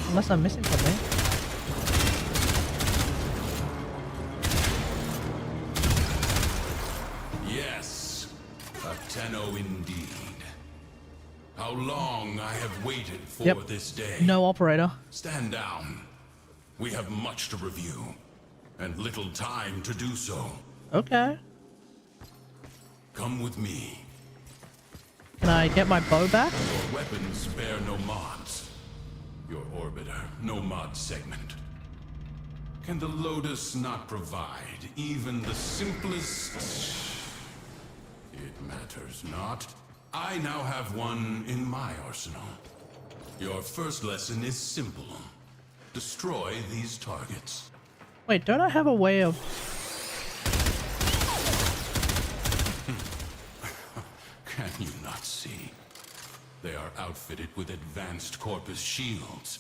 Unless I'm missing something. Yes, a Tenno indeed. How long I have waited for this day. No operator. Stand down. We have much to review, and little time to do so. Okay. Come with me. Can I get my bow back? Your weapons spare no mods. Your orbiter, no mod segment. Can the Lotus not provide even the simplest? It matters not. I now have one in my arsenal. Your first lesson is simple. Destroy these targets. Wait, don't I have a way of... Can you not see? They are outfitted with advanced corpus shields,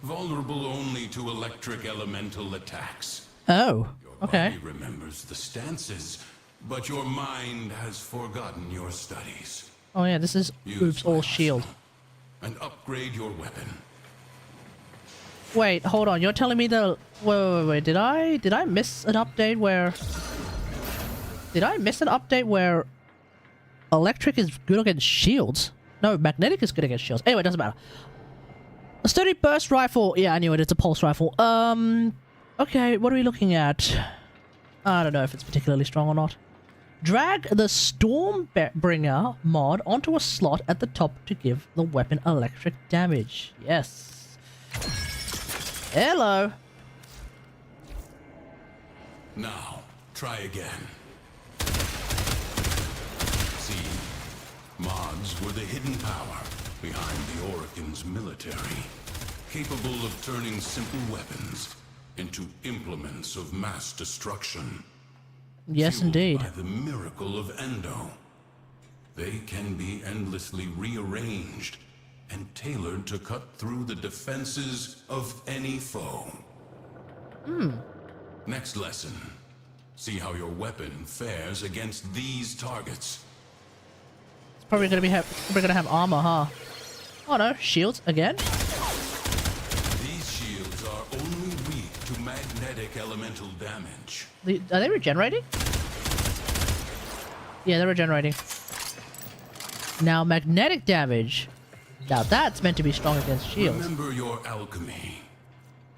vulnerable only to electric elemental attacks. Oh, Your okay. body remembers the stances, but your mind has forgotten your studies. Oh yeah, this is Oops All Shield. And upgrade your weapon. Wait, hold on. You're telling me that... Wait. Did I miss an update where... Did I miss an update where... Electric is good against shields? No, magnetic is good against shields. Anyway, it doesn't matter. A sturdy burst rifle. Yeah, I knew it. It's a pulse rifle. Okay, what are we looking at? I don't know if it's particularly strong or not. Drag the Stormbringer mod onto a slot at the top to give the weapon electric damage. Yes. Hello. Now, try again. See, mods were the hidden power behind the Orokin's military, capable of turning simple weapons into implements of mass destruction. Yes, Fueled indeed. by the miracle of Endo. They can be endlessly rearranged and tailored to cut through the defenses of any foe. Next lesson. See how your weapon fares against these targets. It's probably gonna have armor, huh? Oh no, shields again? These shields are only weak to magnetic elemental damage. Are they regenerating? Yeah, they're regenerating. Now, magnetic damage. Now that's meant to be strong against shields. Remember your alchemy.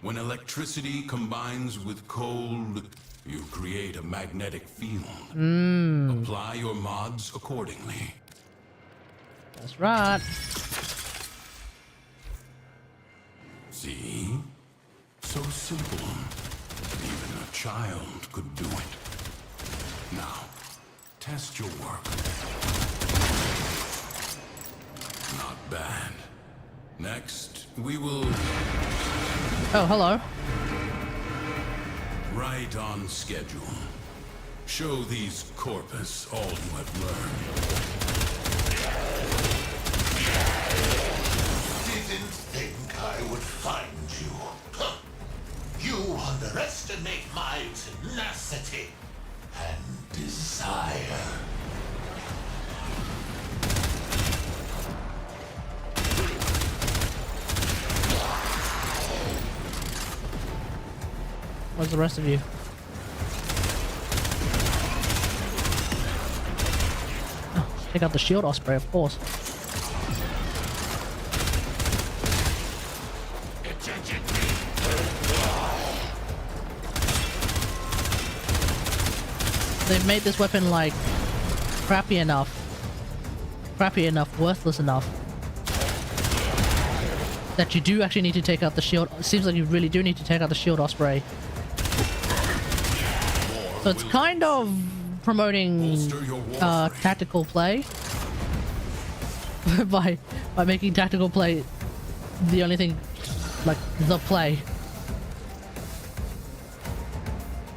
When electricity combines with cold, you create a magnetic field. Apply your mods accordingly. That's right. See? So simple. Even a child could do it. Now, test your work. Not bad. Next, we will... Oh, hello. Right on schedule. Show these corpus all you have learned. Didn't think I would find you. Huh. underestimate my tenacity and desire. Where's the rest of you? Oh, take out the shield osprey, of course. They've made this weapon like crappy enough, worthless enough that you do actually need to take out the shield. It seems like you really do need to take out the shield osprey. So it's kind of promoting tactical play by making tactical play the only thing, like the play.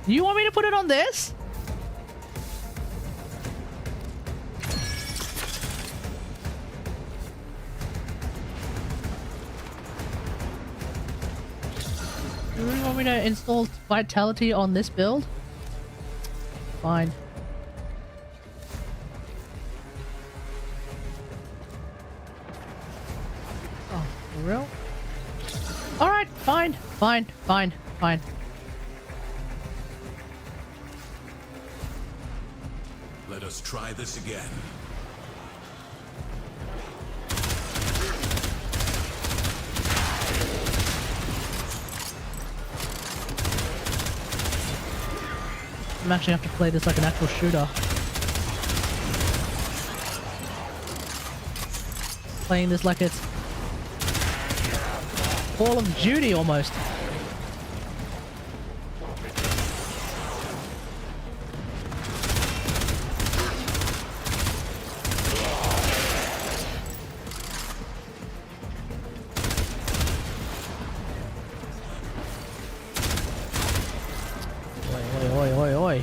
You want me to put it on this? You really want me to install Vitality on this build? Fine. Oh, for real? Alright, fine. Let us try this again. I'm actually have to play this like an actual shooter. Playing this like it's Call of Duty almost. Oi.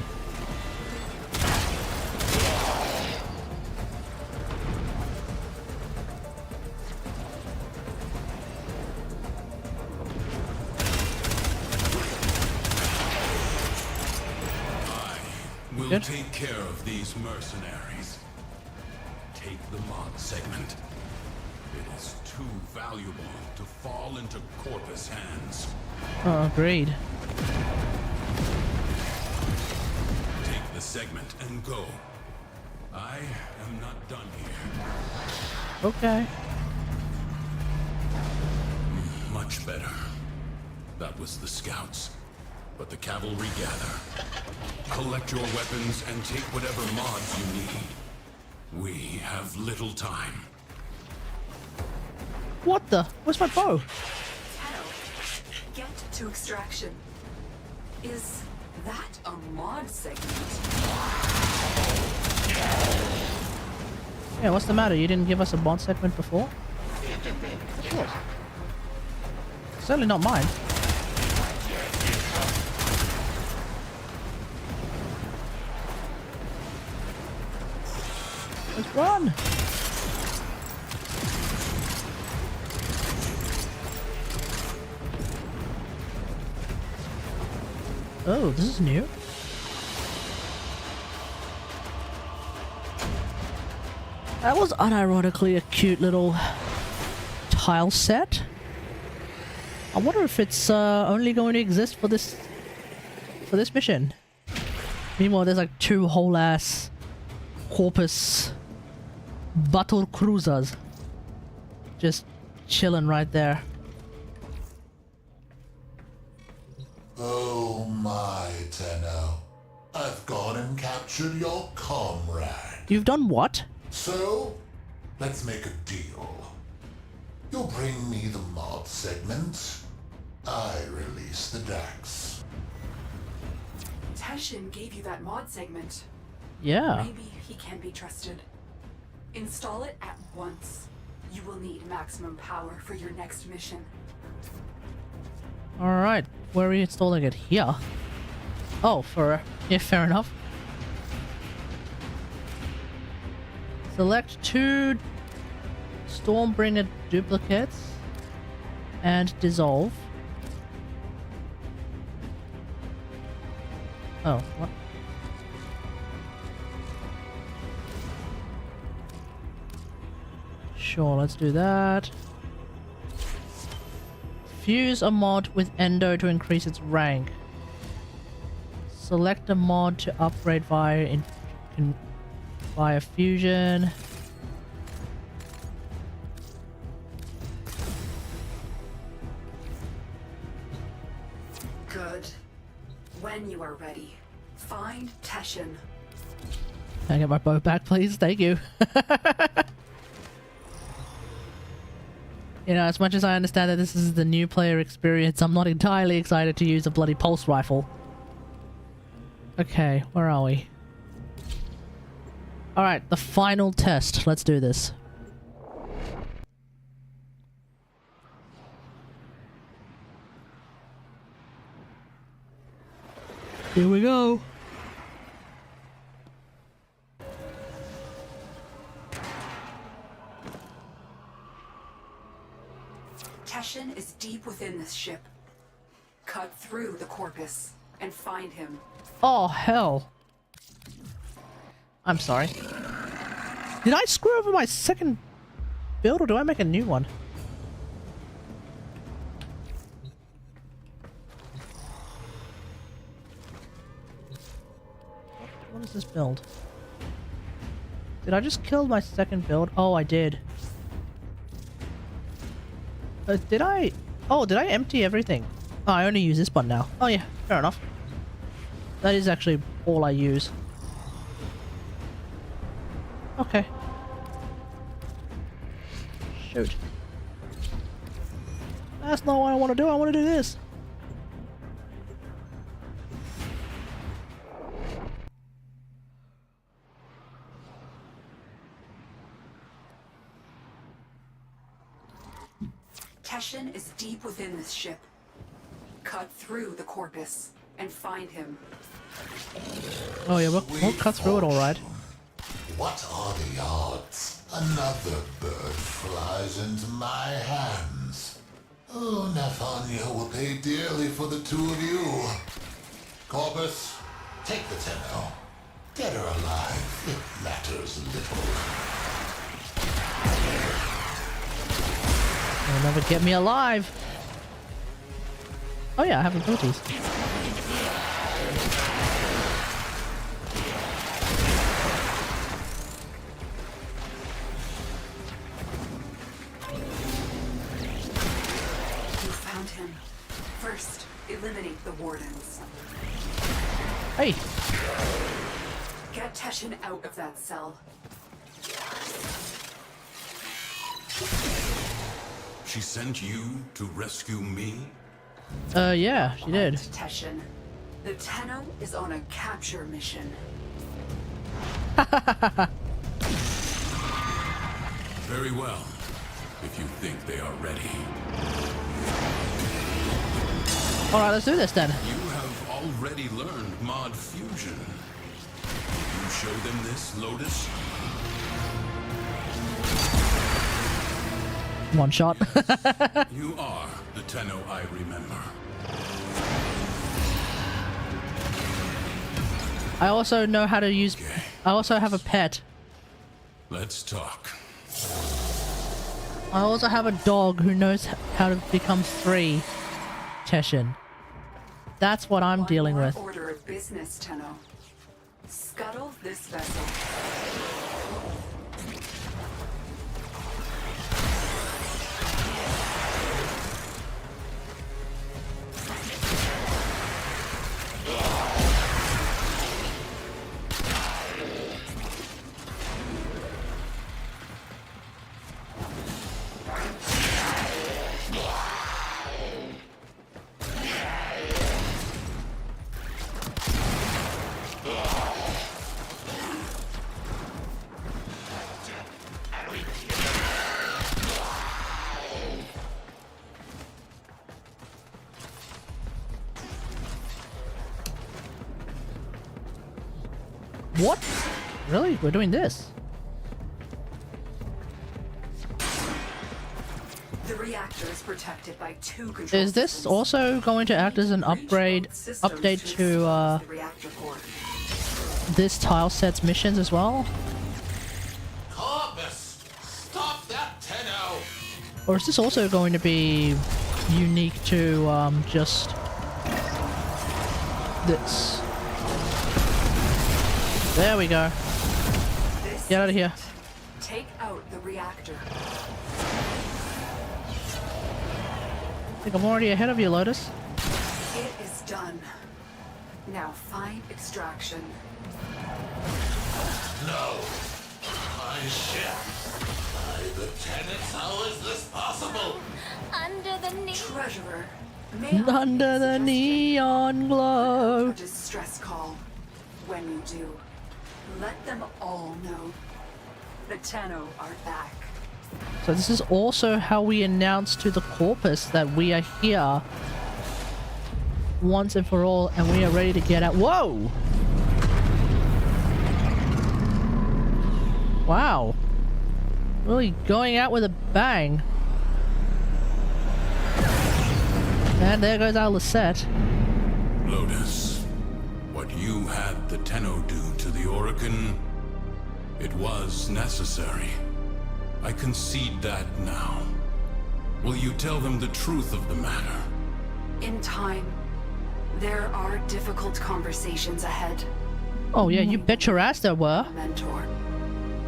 We'll take care of these mercenaries. Take the mod segment. It is too valuable to fall into Corpus hands. Oh, agreed. Take the segment and go. I am not done here. Okay. Much better. That was the scouts. But the cavalry gather. Collect your weapons and take whatever mods you need. We have little time. What the? Where's my bow? Get to extraction. Is that a mod segment? Yeah, what's the matter? You didn't give us a mod segment before? Of course. Certainly not mine. Let's run! Oh, this is new. That was unironically a cute little tile set. I wonder if it's only going to exist for this mission. Meanwhile, there's like two whole ass Corpus battle cruisers just chilling right there. Oh my, Tenno. I've gone and captured your comrade. You've done what? So, let's make a deal. You'll bring me the mod segment. I release the Dax. Teshin gave you that mod segment. Yeah. Maybe he can be trusted. Install it at once. You will need maximum power for your next mission. Alright, where are we installing it? Here? Oh, yeah, fair enough. Select 2 Stormbringer duplicates and dissolve. Oh, what? Sure, let's do that. Fuse a mod with Endo to increase its rank. Select a mod to upgrade via fusion. Good. When you are ready, find Teshin. Can I get my bow back, please? Thank you. You know, as much as I understand that this is the new player experience, I'm not entirely excited to use a bloody pulse rifle. Okay, where are we? Alright, the final test. Let's do this. Here we go. Teshin is deep within this ship. Cut through the corpus and find him. Oh, hell. I'm sorry. Did I screw over my second build, or do I make a new one? What is this build? Did I just kill my second build? Oh, I did. Did I... Oh, did I empty everything? Oh, I only use this one now. Oh yeah, fair enough. That is actually all I use. Okay. Shoot. That's not what I want to do. I want to do this. Teshin is deep within this ship. Cut through the corpus and find him. Oh yeah, we'll cut through it all right. What are the odds? Another bird flies into my hands. Oh, Nafanya will pay dearly for the two of you. Corpus, take the Tenno. Dead or alive, it matters little. You'll never get me alive. Oh yeah, I have abilities. You found him. First, eliminate the wardens. Hey! Get Teshin out of that cell. She sent you to rescue me? Yeah, she did. Teshin. The Tenno is on a capture mission. Very well, if you think they are ready. Alright, let's do this then. You have already learned mod fusion. Did you show them this, Lotus? One shot. You are the Tenno I remember. I also know how to use... I also have a pet. Let's talk. I also have a dog who knows how to become 3 Teshin. That's what I'm dealing with. Order of business, Tenno. Scuttle this vessel. What? Really? We're doing this? The reactor is protected by 2 control Is this systems. also going to act as an update to The reactor core. this tile set's missions as well? Corpus, stop that Tenno! Or is this also going to be unique to just this? There we go. This Get out of here. Take out the reactor. I think I'm already ahead of you, Lotus. It is done. Now find extraction. No! My ship! By the tenets, how is this possible? Under the knee. Treasurer, may I Under make a the suggestion? neon glow. A distress call. When you do, let them all know the Tenno are back. So this is also how we announce to the corpus that we are here once and for all, and we are ready to get out. Whoa! Wow. Really going out with a bang. And there goes our Lisette. Lotus, what you had the Tenno do to the Orokin, it was necessary. I concede that now. Will you tell them the truth of the matter? In time, there are difficult conversations ahead. Oh yeah, you bet your ass there were. Mentor,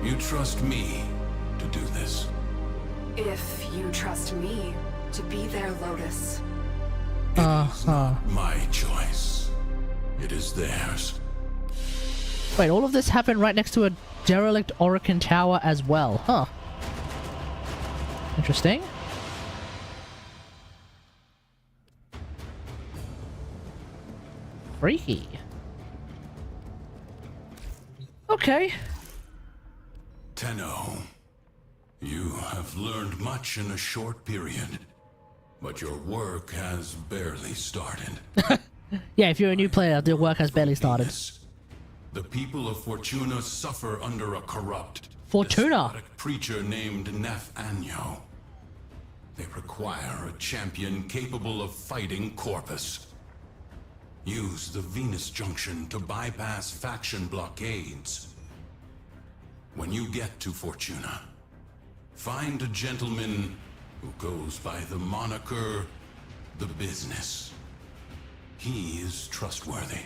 You trust me to do this. if you trust me to be their Lotus, It is not my choice. It is theirs. Wait, all of this happened right next to a derelict Orokin tower as well, huh? Interesting. Freaky. Okay. Tenno, you have learned much in a short period, but your work has barely started. Yeah, if you're a new player, the work has barely started. The people of Fortuna suffer under a corrupt, Fortuna? despotic preacher named Nef Anyo. They require a champion capable of fighting Corpus. Use the Venus Junction to bypass faction blockades. When you get to Fortuna, find a gentleman who goes by the moniker The Business. He is trustworthy.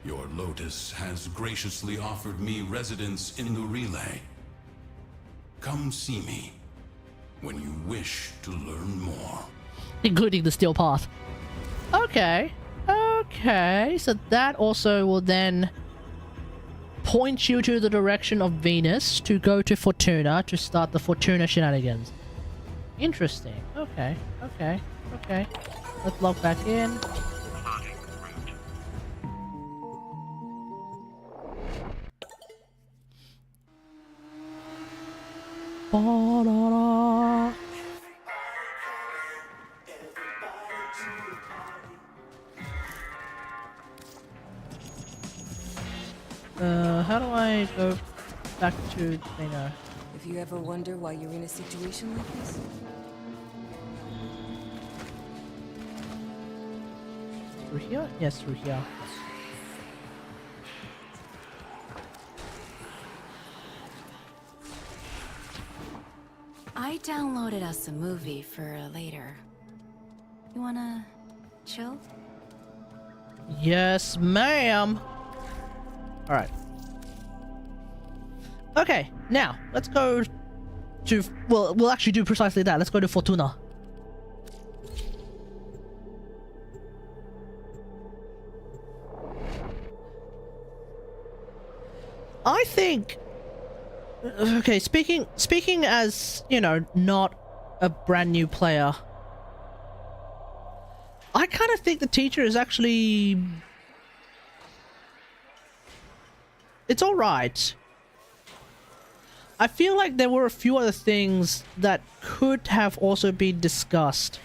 Your Lotus has graciously offered me residence in the relay. Come see me when you wish to learn more. Including the steel path. Okay. Okay. So that also will then point you to the direction of Venus to go to Fortuna to start the Fortuna shenanigans. Interesting. Okay. Okay. Okay. Let's log back in. Ba-da-da. How do I go back to Dana? If you ever wonder why you're in a situation like this, Through here? Yes, through here. I downloaded us a movie for later. You wanna chill? Yes, ma'am. All right. Okay, now let's go to. Well, we'll actually do precisely that. Let's go to Fortuna. I think. Okay, speaking as, you know, not a brand new player, I kind of think the teacher is actually... It's alright. I feel like there were a few other things that could have also been discussed.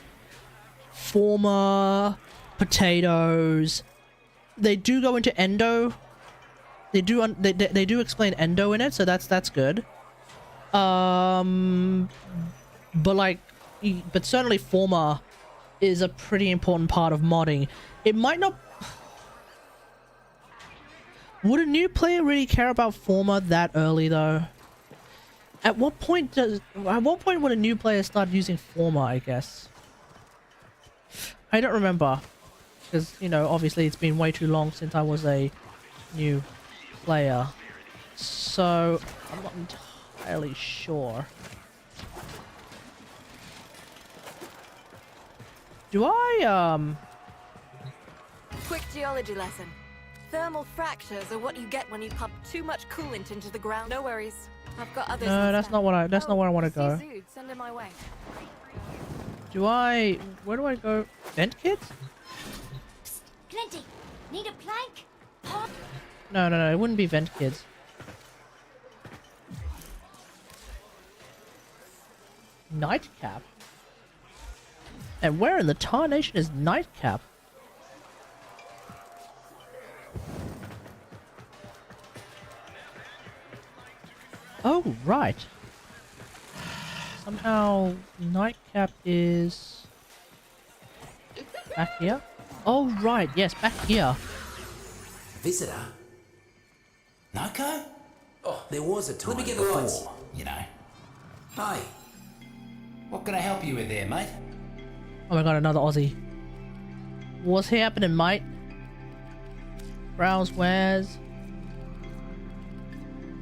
Former potatoes. They do go into endo. They do explain endo in it, so that's good. but like, but certainly Forma is a pretty important part of modding. It might not. Would a new player really care about Forma that early though? At what point would a new player start using Forma, I guess? I don't remember. Because, you know, obviously it's been way too long since I was a new player. So, I'm not entirely sure. Do I, Quick geology lesson. Thermal fractures are what you get when you pump too much coolant into the ground. No worries. I've got others. No, that's not what I. That's not where I want to go. Send him my way. Do I? Where do I go? Vent kits? Plenty. Need a plank? No, no, no. It wouldn't be vent kits. Nightcap. And where in the tarnation is Nightcap? Oh, right. Somehow Nightcap is back here. Oh, right. Yes, back here. Visitor? Nokko? Oh, there was a time before, you know. Hey, what can I help you with there, mate? Oh my god, another Aussie. What's happening, mate? Browse wares.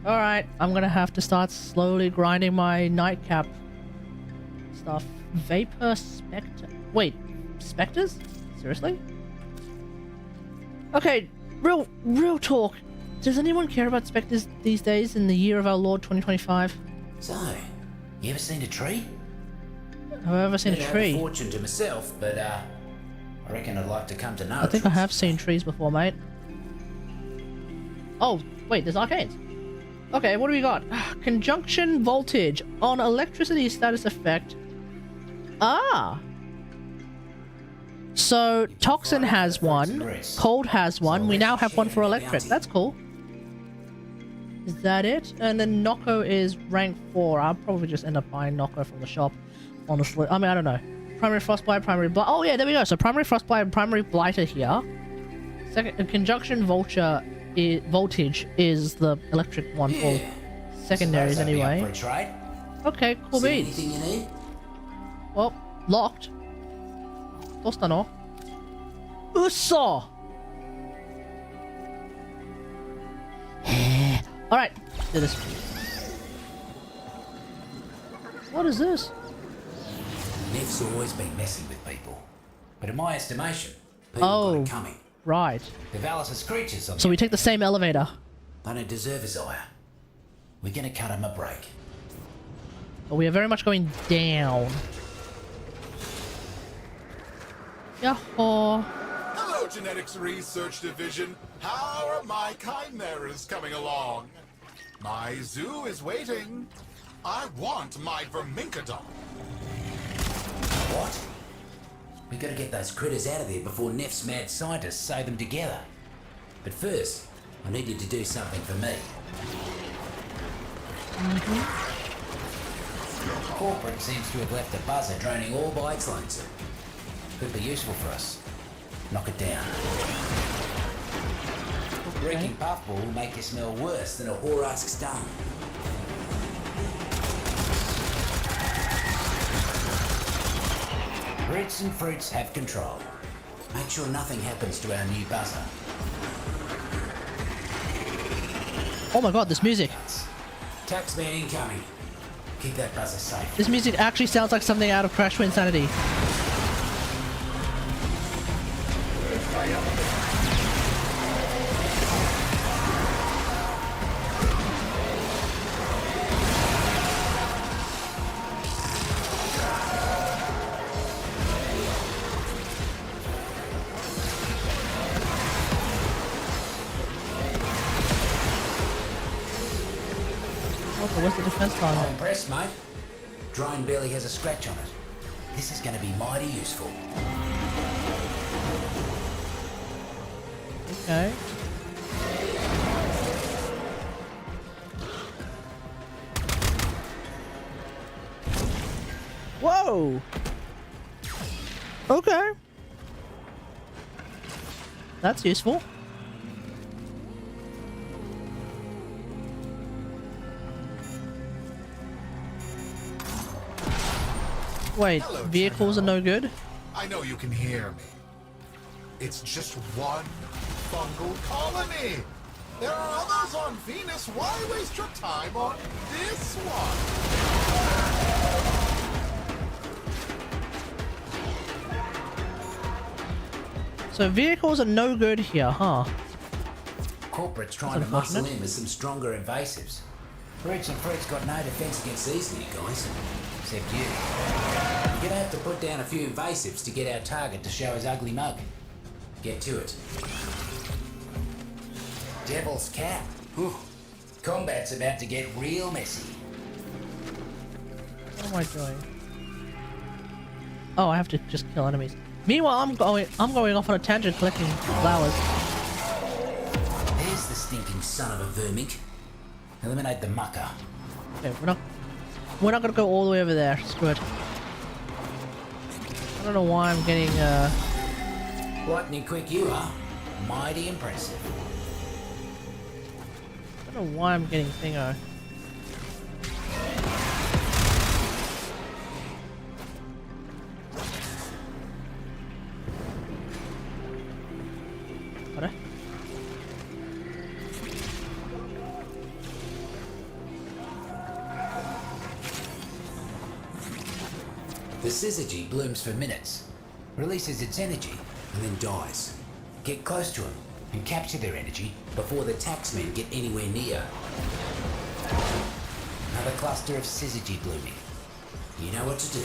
Alright, I'm gonna have to start slowly grinding my Nightcap stuff. Vapor Spectre. Wait, Spectres? Seriously? Okay, real talk. Does anyone care about Spectres these days in the year of our Lord 2025? So, you ever seen a tree? Have I ever seen a tree? Have a fortune to myself, but I reckon I'd like to come to know. I think I have seen trees before, mate. Oh, wait, there's arcanes. Okay, what do we got? Conjunction voltage on electricity status effect. Ah! So, Toxin has one, Cold has one, we now have one for electric. That's cool. Is that it? And then Nokko is rank 4. I'll probably just end up buying Nokko from the shop, honestly. I mean, I don't know. Primary Frostbite, Primary Blight. Oh yeah, there we go. So Primary Frostbite and Primary Blight are here. Second, Conjunction voltage is the electric one for secondaries anyway. Okay, cool beats. Anything you need? Well, locked. Dostano. Usso! Alright, do this. What is this? Neff's always been messing with people. But in my estimation, people got it coming. Right. The Vallis creatures on So we take the same elevator. They don't deserve his ire. We're gonna cut him a break. But we are very much going down. Yahoo! Hello, Genetics Research Division. How are my chimeras coming along? My zoo is waiting. I want my vermincodon. What? We gotta get those critters out of there before Neff's mad scientists sew them together. But first, I need you to do something for me. Corporate seems to have left a buzzer draining all bikes loans. Could be useful for us. Knock it down. Reeking puffball will make you smell worse than a Horask's dung. Roots and fruits have control. Make sure nothing happens to our new buzzer. Oh my god, this music. Taxman incoming. Keep that buzzer safe. This music actually sounds like something out of Crash to Insanity. What's the defense on I'm impressed, mate. Drone barely has a scratch on it. This is going to be mighty useful. Okay. Whoa! Okay. That's useful. Wait, Hello, vehicles are no good? I know you can hear me. It's just one fungal colony. There are others on Venus. Why waste your time on this one? So vehicles are no good here, huh? Corporate's trying to muscle in with some stronger invasives. Roots and Fruit's got no defense against these new guys. Except you. You're gonna have to put down a few invasives to get our target to show his ugly mug. Get to it. Devil's Cap. Whew. Combat's about to get real messy. What am I doing? Oh, I have to just kill enemies. Meanwhile, I'm going off on a tangent collecting flowers. There's the stinking son of a vermink. Eliminate the mucker. Okay, we're not gonna go all the way over there. Screw it. I don't know why I'm getting Lightning quick you are. Mighty impressive. I don't know why I'm getting thingo. What? The syzygy blooms for minutes, releases its energy, and then dies. Get close to them and capture their energy before the taxmen get anywhere near. Another cluster of syzygy blooming. You know what to do.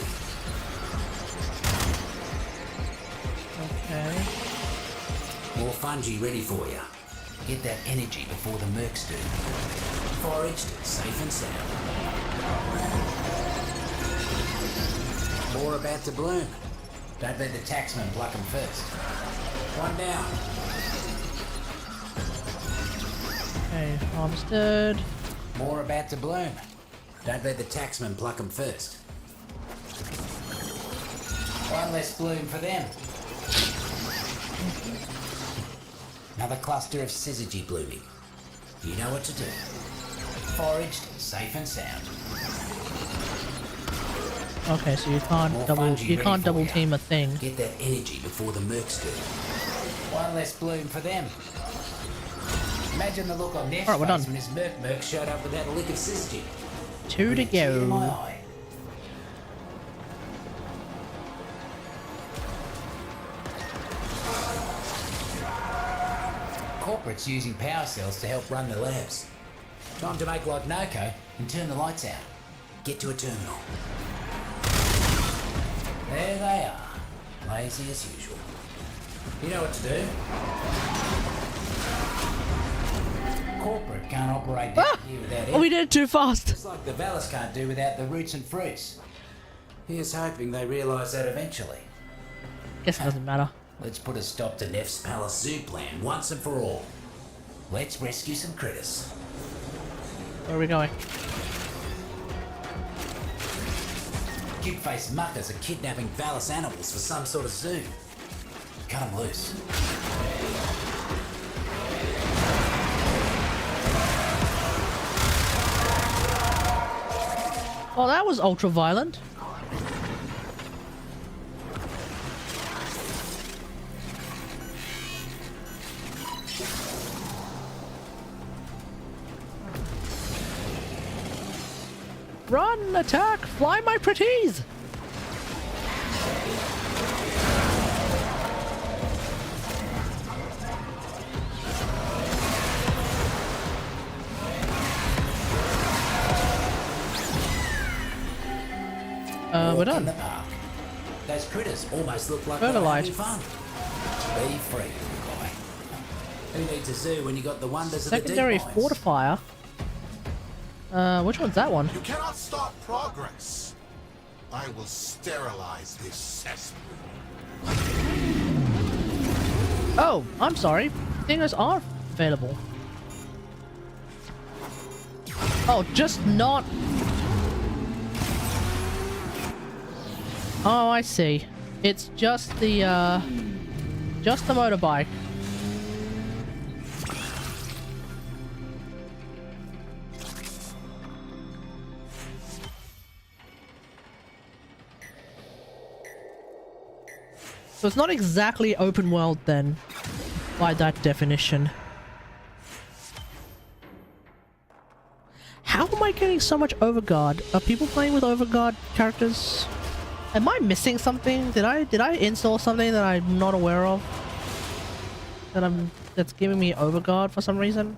Okay. More fungi ready for you. Get that energy before the mercs do. Foraged, safe and sound. More about to bloom. Don't let the taxman pluck them first. One down. Okay, harvested. More about to bloom. Don't let the taxman pluck them first. One less bloom for them. Another cluster of syzygy blooming. You know what to do. Foraged, safe and sound. Okay, so you can't double team a thing. Get that energy before the mercs do. One less bloom for them. Imagine the look on Neff's Alright, we're face done. when his merc showed up with that lick of syzygy. 2 to In my go. eye. Corporate's using power cells to help run the labs. Time to make like Nokko and turn the lights out. Get to a terminal. There they are. Lazy as usual. You know what to do. Corporate can't operate down here without it. Oh, we did it too fast. Just like the Vallis can't do without the roots and fruits. Here's hoping they realise that eventually. Guess it doesn't matter. Let's put a stop to Neff's Palace Zoo plan once and for all. Let's rescue some critters. Where are we going? Kid-faced muckers are kidnapping Vallis animals for some sort of zoo. Cut them loose. Oh, that was ultra violent. Run, attack, fly my pretties! We're done. In the park. Those critters almost look like they're having fun. Be free, little guy. Who needs a zoo when you got the wonders Secondary of the Deepmines? fortifier. Which one's that one? You cannot stop progress. I will sterilize this cesspool. Oh, I'm sorry. Thingers are available. Oh, just not. Oh, I see. It's just the motorbike. So it's not exactly open world then, by that definition. How am I getting so much overguard? Are people playing with overguard characters? Am I missing something? Did I install something that I'm not aware of? That's giving me overguard for some reason?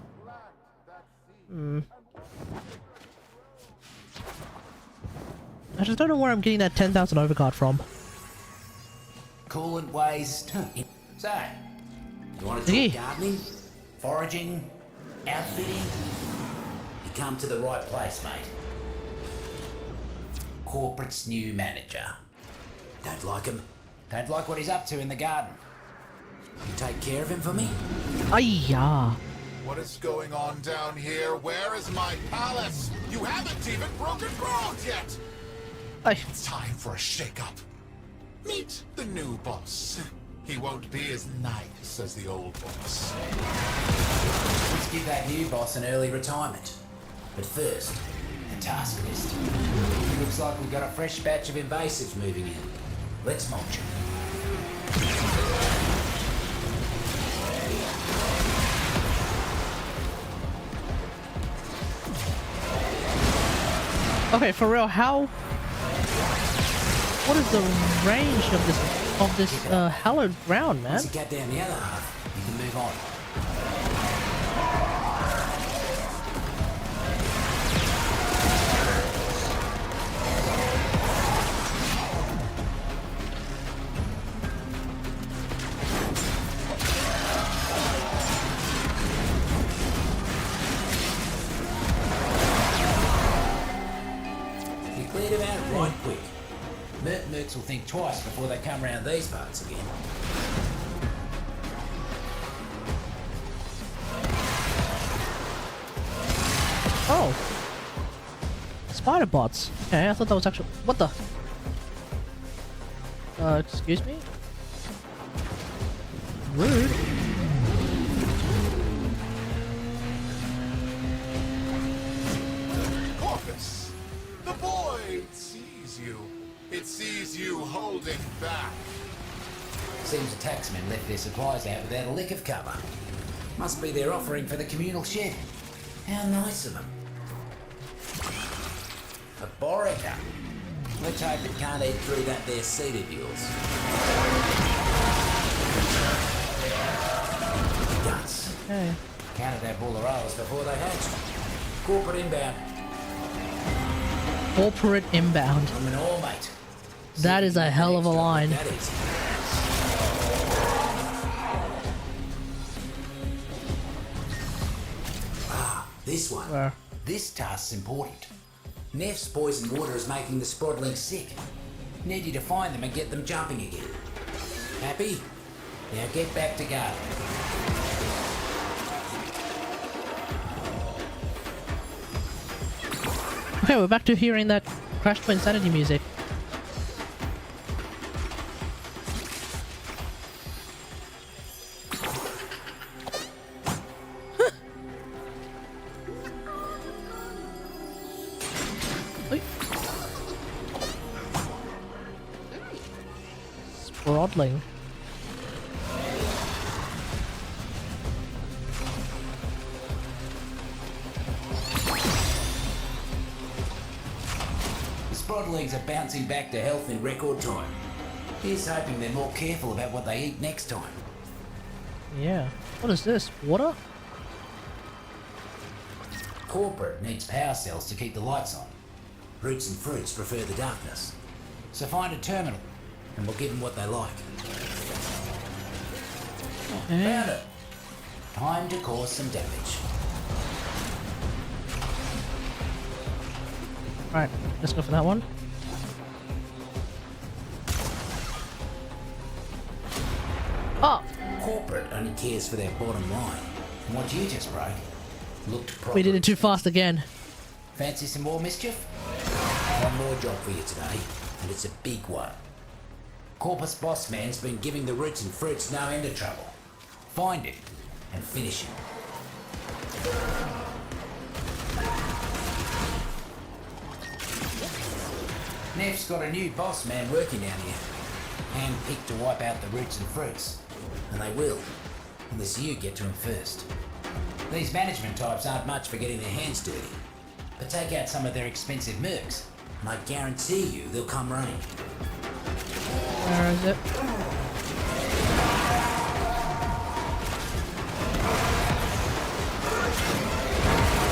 I just don't know where I'm getting that 10,000 overguard from. Coolant waste. So, you want to talk gardening, foraging, outfitting? You come to the right place, mate. Corporate's new manager. Don't like him. Don't like what he's up to in the garden. You take care of him for me? Ayya. What is going on down here? Where is my palace? You haven't even broken ground yet! It's time for a shake-up. Meet the new boss. He won't be as nice as the old boss. Let's give that new boss an early retirement. But first, the task list. Looks like we've got a fresh batch of invasives moving in. Let's mulch them. Okay, for real, what is the range of this hallowed ground, man? Once you get down the other half, you can move on. You cleared him out right quick. Mercs will think twice before they come around these parts again. Oh. Spider bots. Okay, I thought that was actually... What the? Excuse me? Rude. Corpus! The void sees you. It sees you holding back. Seems the taxmen left their supplies out without a lick of cover. Must be their offering for the communal shed. How nice of them. A Borica. Let's hope it can't eat through that there seed of yours. Guts. Okay. Counted our bulleros before they hatched. Corporate inbound. Corporate inbound. I'm an all mate. That is a hell of a line. That is. This one. Where? This task's important. Neff's poison water is making the Sprodlings sick. Need you to find them and get them jumping again. Happy? Now get back to garden. Okay, we're back to hearing that Crash to Insanity music. Sprodling. The Sprodlings are bouncing back to health in record time. Here's hoping they're more careful about what they eat next time. Yeah. What is this? Water? Corporate needs power cells to keep the lights on. Roots and fruits prefer the darkness. So find a terminal, and we'll give them what they like. Found it. Time to cause some damage. Alright, let's go for that one. Oh! Corporate only cares for their bottom line. And what you just broke looked proper. We did it too fast again. Fancy some more mischief? One more job for you today, and it's a big one. Corpus boss man's been giving the roots and fruits no end of trouble. Find him and finish him. Neff's got a new boss man working down here. Handpicked to wipe out the roots and fruits. And they will, unless you get to him first. These management types aren't much for getting their hands dirty. But take out some of their expensive mercs, and I guarantee you they'll come running. Where is it?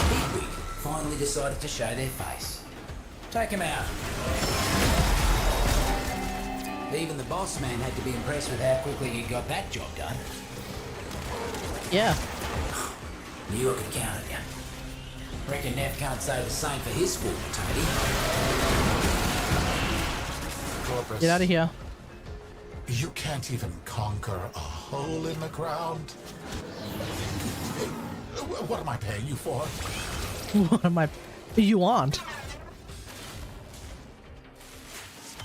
Bigwig finally decided to show their face. Take him out. Even the boss man had to be impressed with how quickly you got that job done. Yeah. Knew I could count on you. Reckon Neff can't say the same for his former Tony. Corpus, Get out of here. you can't even conquer a hole in the ground. What am I paying you for? What am I? You aren't.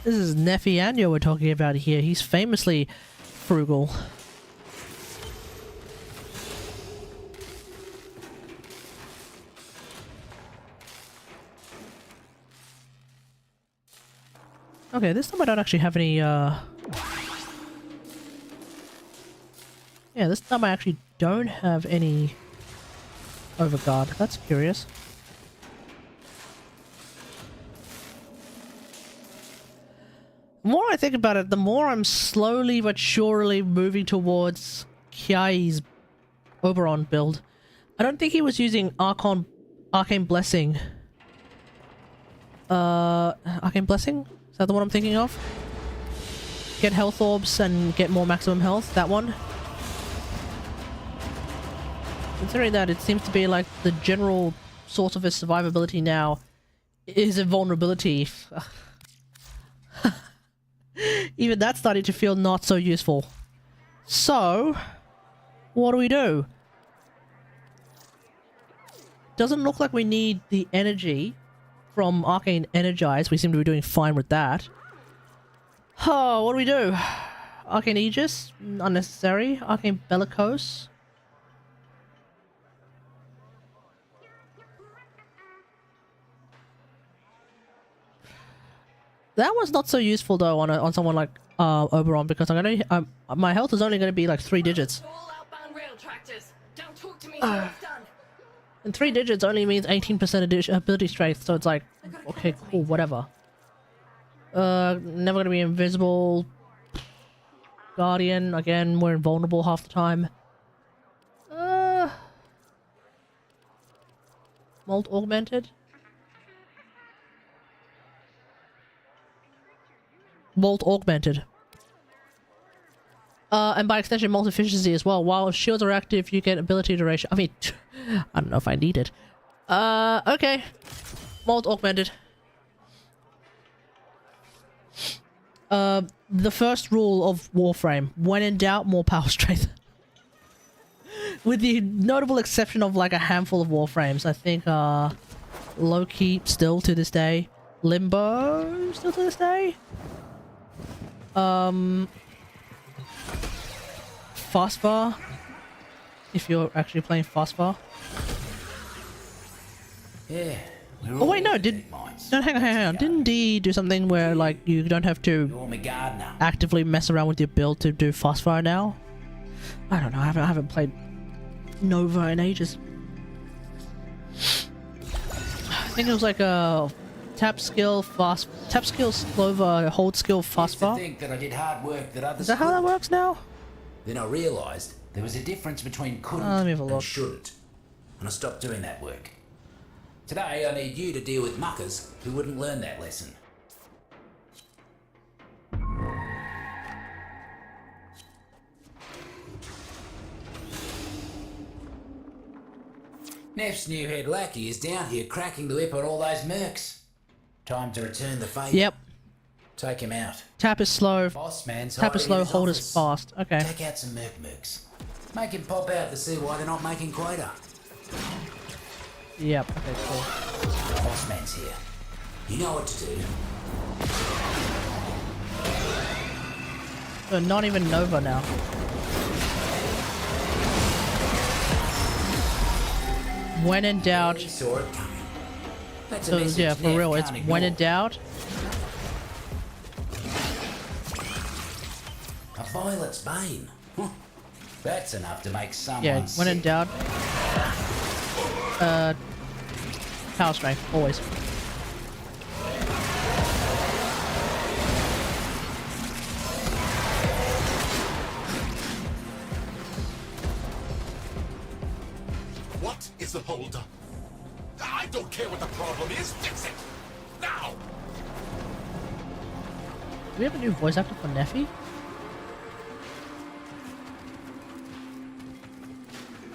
This is Neffy Anyo we're talking about here. He's famously frugal. Okay, this time I don't actually have any, yeah, this time I actually don't have any overguard. That's curious. The more I think about it, the more I'm slowly but surely moving towards Kiai's Oberon build. I don't think he was using Arcane Blessing. Arcane Blessing? Is that the one I'm thinking of? Get health orbs and get more maximum health. That one? Considering that, it seems to be like the general source of his survivability now is a vulnerability. Even that's starting to feel not so useful. So, what do we do? Doesn't look like we need the energy from Arcane Energize. We seem to be doing fine with that. Oh, what do we do? Arcane Aegis? Unnecessary. Arcane Bellicose? That was not so useful though on someone like Oberon, because I'm gonna my health is only gonna be like 3 digits. And 3 digits only means 18% ability strength, so it's like, okay, cool, whatever. Never gonna be invisible. Guardian, again, we're invulnerable half the time. Molt augmented? Molt augmented. And by extension, Molt efficiency as well. While shields are active, you get ability duration. I mean, I don't know if I need it. Okay. Molt augmented. The first rule of Warframe: when in doubt, more power strength. With the notable exception of like a handful of Warframes, I think Loki still to this day, Limbo still to this day. Phosphor, if you're actually playing Phosphor. Yeah. Oh wait, no, hang on. Didn't D do something where like you don't have to actively mess around with your build to do Phosphor now? I don't know. I haven't played Nova in ages. I think it was like a tap skill, Clover, hold skill, Phosphor. Think that I did hard work that others Is that how that works now? Then I realised there was a difference between couldn't let me have a look. and shouldn't, and I stopped doing that work. Today I need you to deal with muckers who wouldn't learn that lesson. Neff's new head lackey is down here cracking the whip on all those mercs. Time to return the favour. Yep. Take him out. Tap is slow. Boss man's Tap is slow, hold is fast. Okay. Take out some mercs. Make him pop out to see why they're not making quota. Yep, okay, cool. Boss man's here. You know what to do. Not even Nova now. When in doubt. So yeah, for real, it's when in doubt. A violet's bane. That's enough to make someone Yeah, when in sick. doubt. Power strength, always. What is the holdup? I don't care what the problem is. Fix it now. Do we have a new voice actor for Neffy?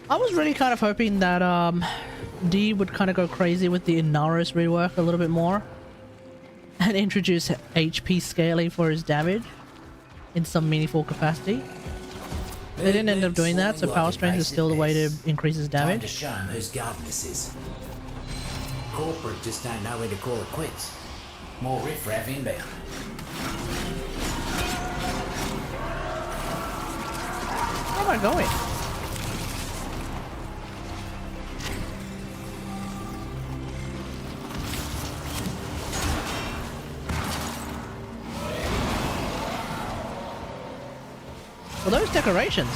I was really kind of hoping that D would kind of go crazy with the Naberus rework a little bit more and introduce HP scaling for his damage in some meaningful capacity. They didn't end up doing that, so power strength is still the way to increase his Time to damage. show 'em whose garden this is. Corporate just don't know when to call it quits. More riffraff inbound. Where am I going? Well, those decorations.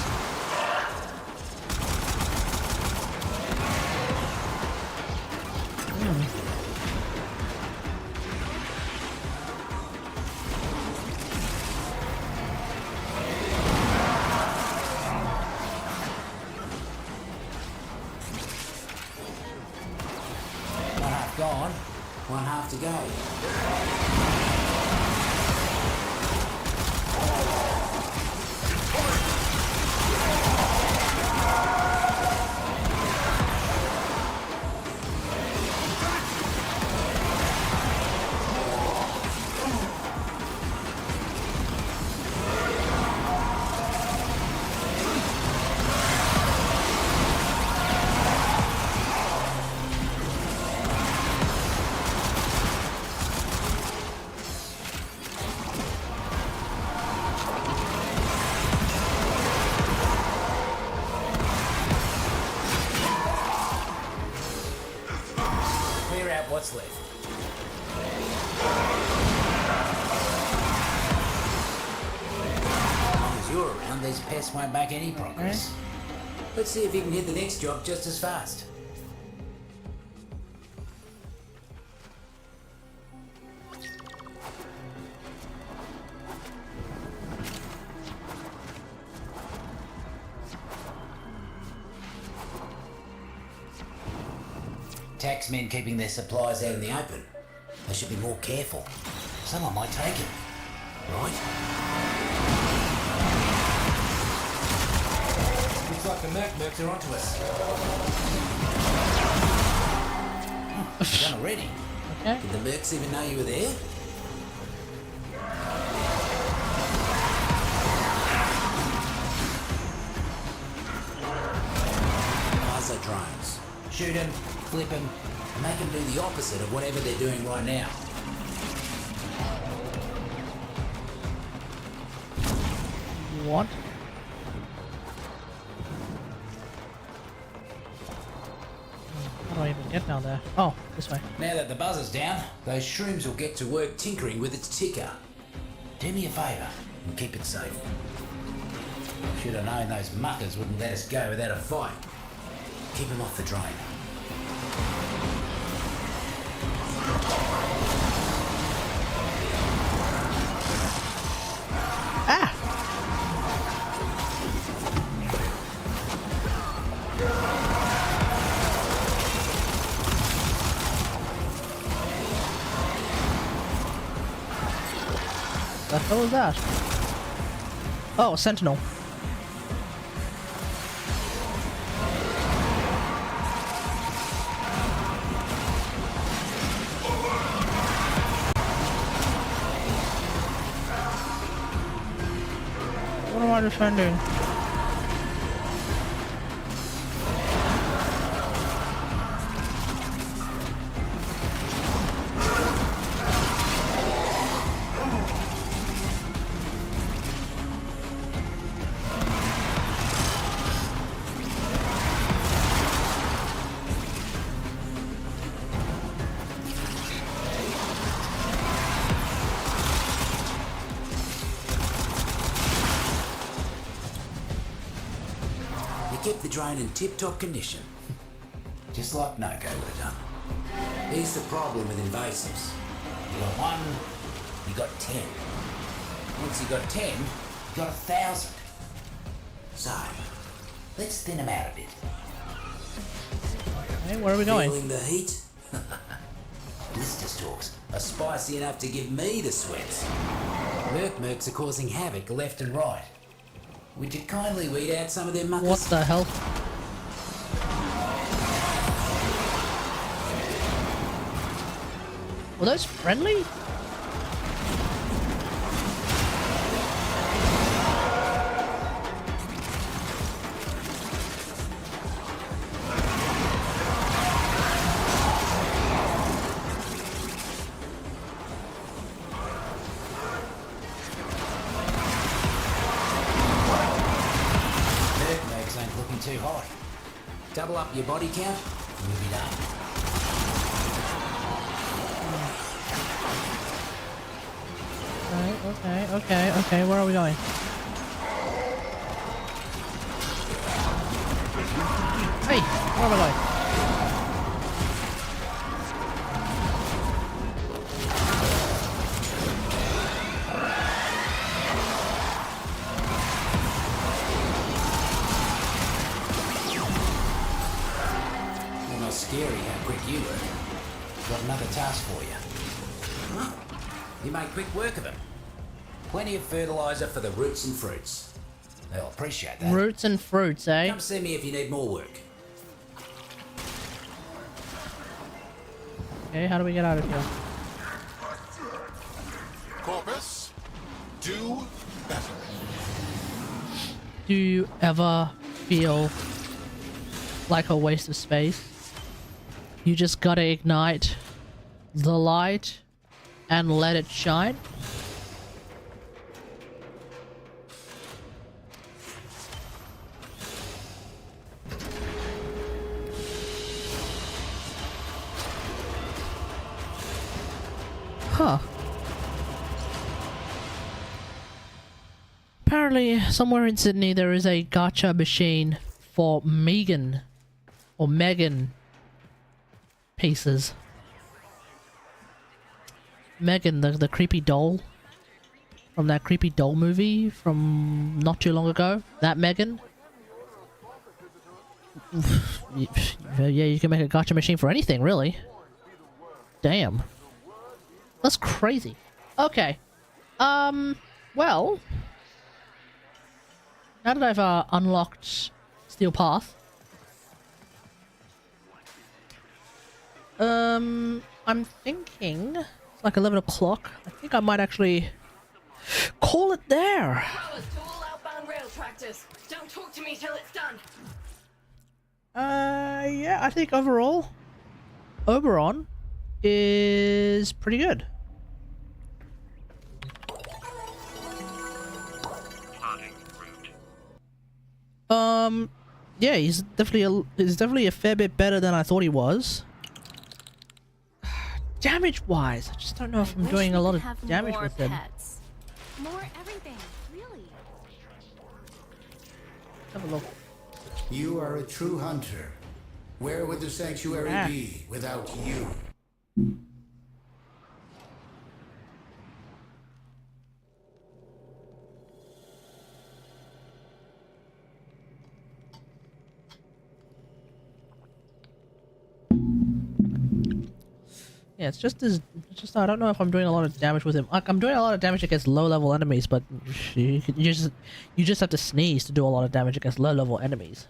One half gone, one half to go. Clear out what's left. As long as you're around, these pests won't make any progress. Let's see if you can hit the next job just as fast. Taxmen keeping their supplies out in the open. They should be more careful. Someone might take it. Right? Looks like the Mercs are onto us. Done already. Okay. Did the Mercs even know you were there? Laser drones. Shoot them, flip them, and make them do the opposite of whatever they're doing right now. What? How do I even get down there? Oh, this way. Now that the buzzer's down, those shrooms will get to work tinkering with its ticker. Do me a favour and keep it safe. Should have known those muckers wouldn't let us go without a fight. Keep them off the drain. The hell was that? Oh, Sentinel. What am I defending? the drain in tip-top condition. Just like Nokko would have done. Here's the problem with invasives. You got 1, you got 10. Once you got 10, you got 1,000. So, let's thin them out a bit. Hey, where are we going? Feeling the heat? Blister stalks are spicy enough to give me the sweats. Mercs are causing havoc left and right. Would you kindly weed out some of their muckers? What the hell? Were those friendly? Too hot. Double up your body count, and we'll be done. Okay, where are we going? Hey, where am I going? Scary how quick you were. Got another task for you. Huh. You make quick work of them. Plenty of fertilizer for the roots and fruits. They'll appreciate that. Roots and fruits, eh? Come see me if you need more work. Okay, how do we get out of here? Corpus, do better. Do you ever feel like a waste of space? You just gotta ignite the light and let it shine. Huh. Apparently, somewhere in Sydney there is a gacha machine for Megan or Megan pieces. Megan, the creepy doll from that creepy doll movie from not too long ago. That Megan. Yeah, you can make a gacha machine for anything, really. Damn. That's crazy. Okay. Well, now that I've unlocked Steel Path, I'm thinking it's like 11 o'clock. I think I might actually call it there. Powers to all outbound rail tractors. Don't talk to me till it's done. Yeah, I think overall, Oberon is pretty good. Yeah, he's definitely a fair bit better than I thought he was. Damage-wise, I just don't know if I'm doing a lot of damage with him. More everything, really. Have a look. You are a true hunter. Where would the sanctuary be without you? Yeah, it's just I don't know if I'm doing a lot of damage with him. Like, I'm doing a lot of damage against low-level enemies, but you just have to sneeze to do a lot of damage against low-level enemies.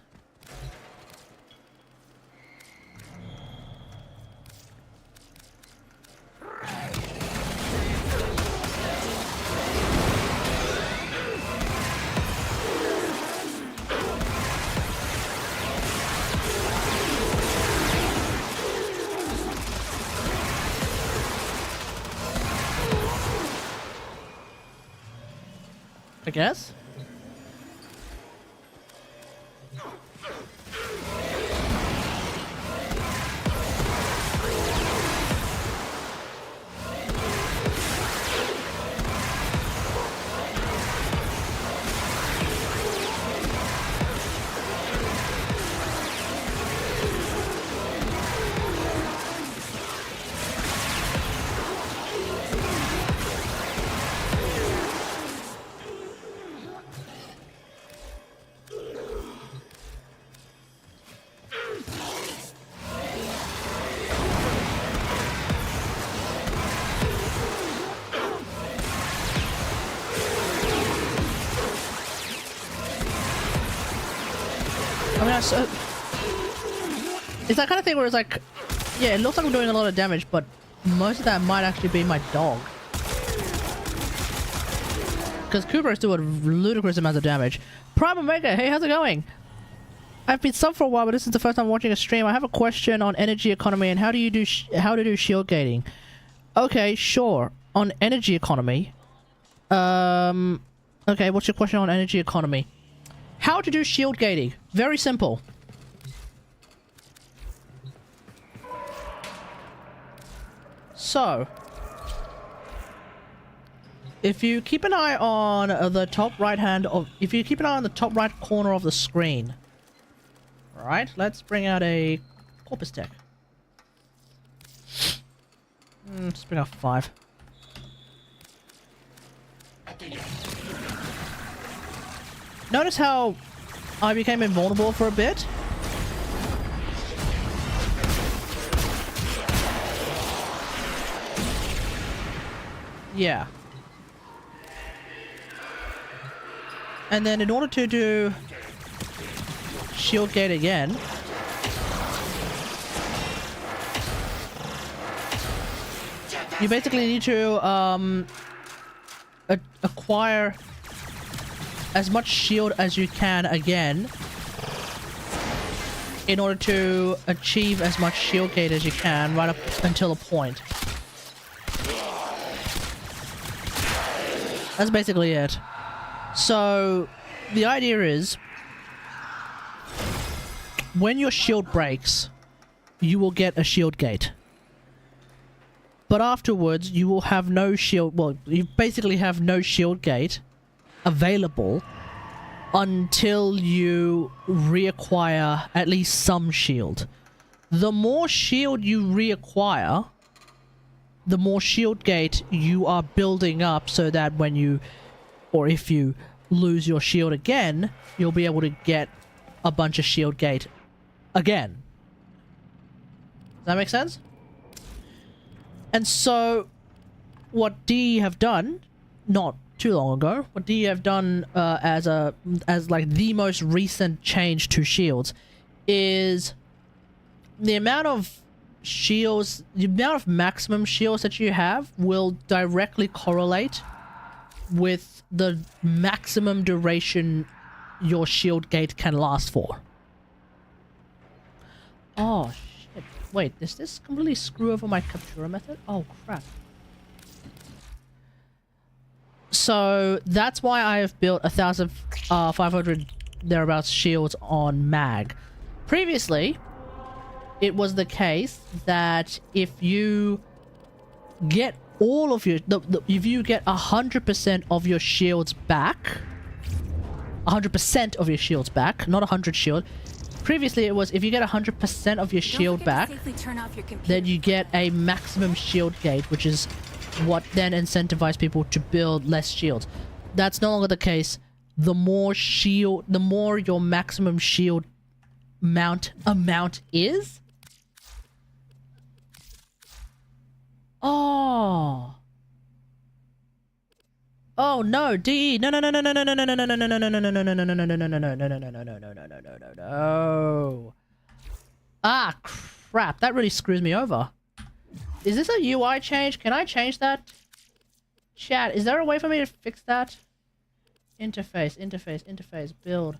I guess. so it's that kind of thing where it's like, yeah, it looks like I'm doing a lot of damage, but most of that might actually be my dog. Because Kubrick's doing ludicrous amounts of damage. Prime Omega, hey, how's it going? I've been sub for a while, but this is the first time watching a stream. I have a question on energy economy and how to do shield gating. Okay, sure. On energy economy. Okay, what's your question on energy economy? How to do shield gating. Very simple. So, if you keep an eye on the top right corner of the screen. Alright, let's bring out a corpus tech. Let's bring out 5. Notice how I became invulnerable for a bit? Yeah. And then in order to do shield gate again, you basically need to acquire as much shield as you can again in order to achieve as much shield gate as you can right up until a point. That's basically it. So, the idea is, when your shield breaks, you will get a shield gate. But afterwards, you will have no shield... Well, you basically have no shield gate available until you reacquire at least some shield. The more shield you reacquire, the more shield gate you are building up so that when you... Or if you lose your shield again, you'll be able to get a bunch of shield gate again. Does that make sense? And so, what DE have done, not too long ago, what DE have done as like the most recent change to shields is the amount of shields, the amount of maximum shields that you have will directly correlate with the maximum duration your shield gate can last for. Oh shit. Wait, does this completely screw over my captura method? Oh crap. So that's why I have built 1,500 thereabouts shields on mag. Previously, it was the case that if you get all of your... if you get 100% of your shields back... 100% of your shields back, not 100 shield. Previously it was if you get 100% of your shield back, then you get a maximum shield gate, which is what then incentivized people to build less shields. That's no longer the case. The more your maximum shield amount is... Oh. Oh no, DE. No. Ah, crap. That really screws me over. Is this a UI change? Can I change that? Chat, is there a way for me to fix that? Interface, build,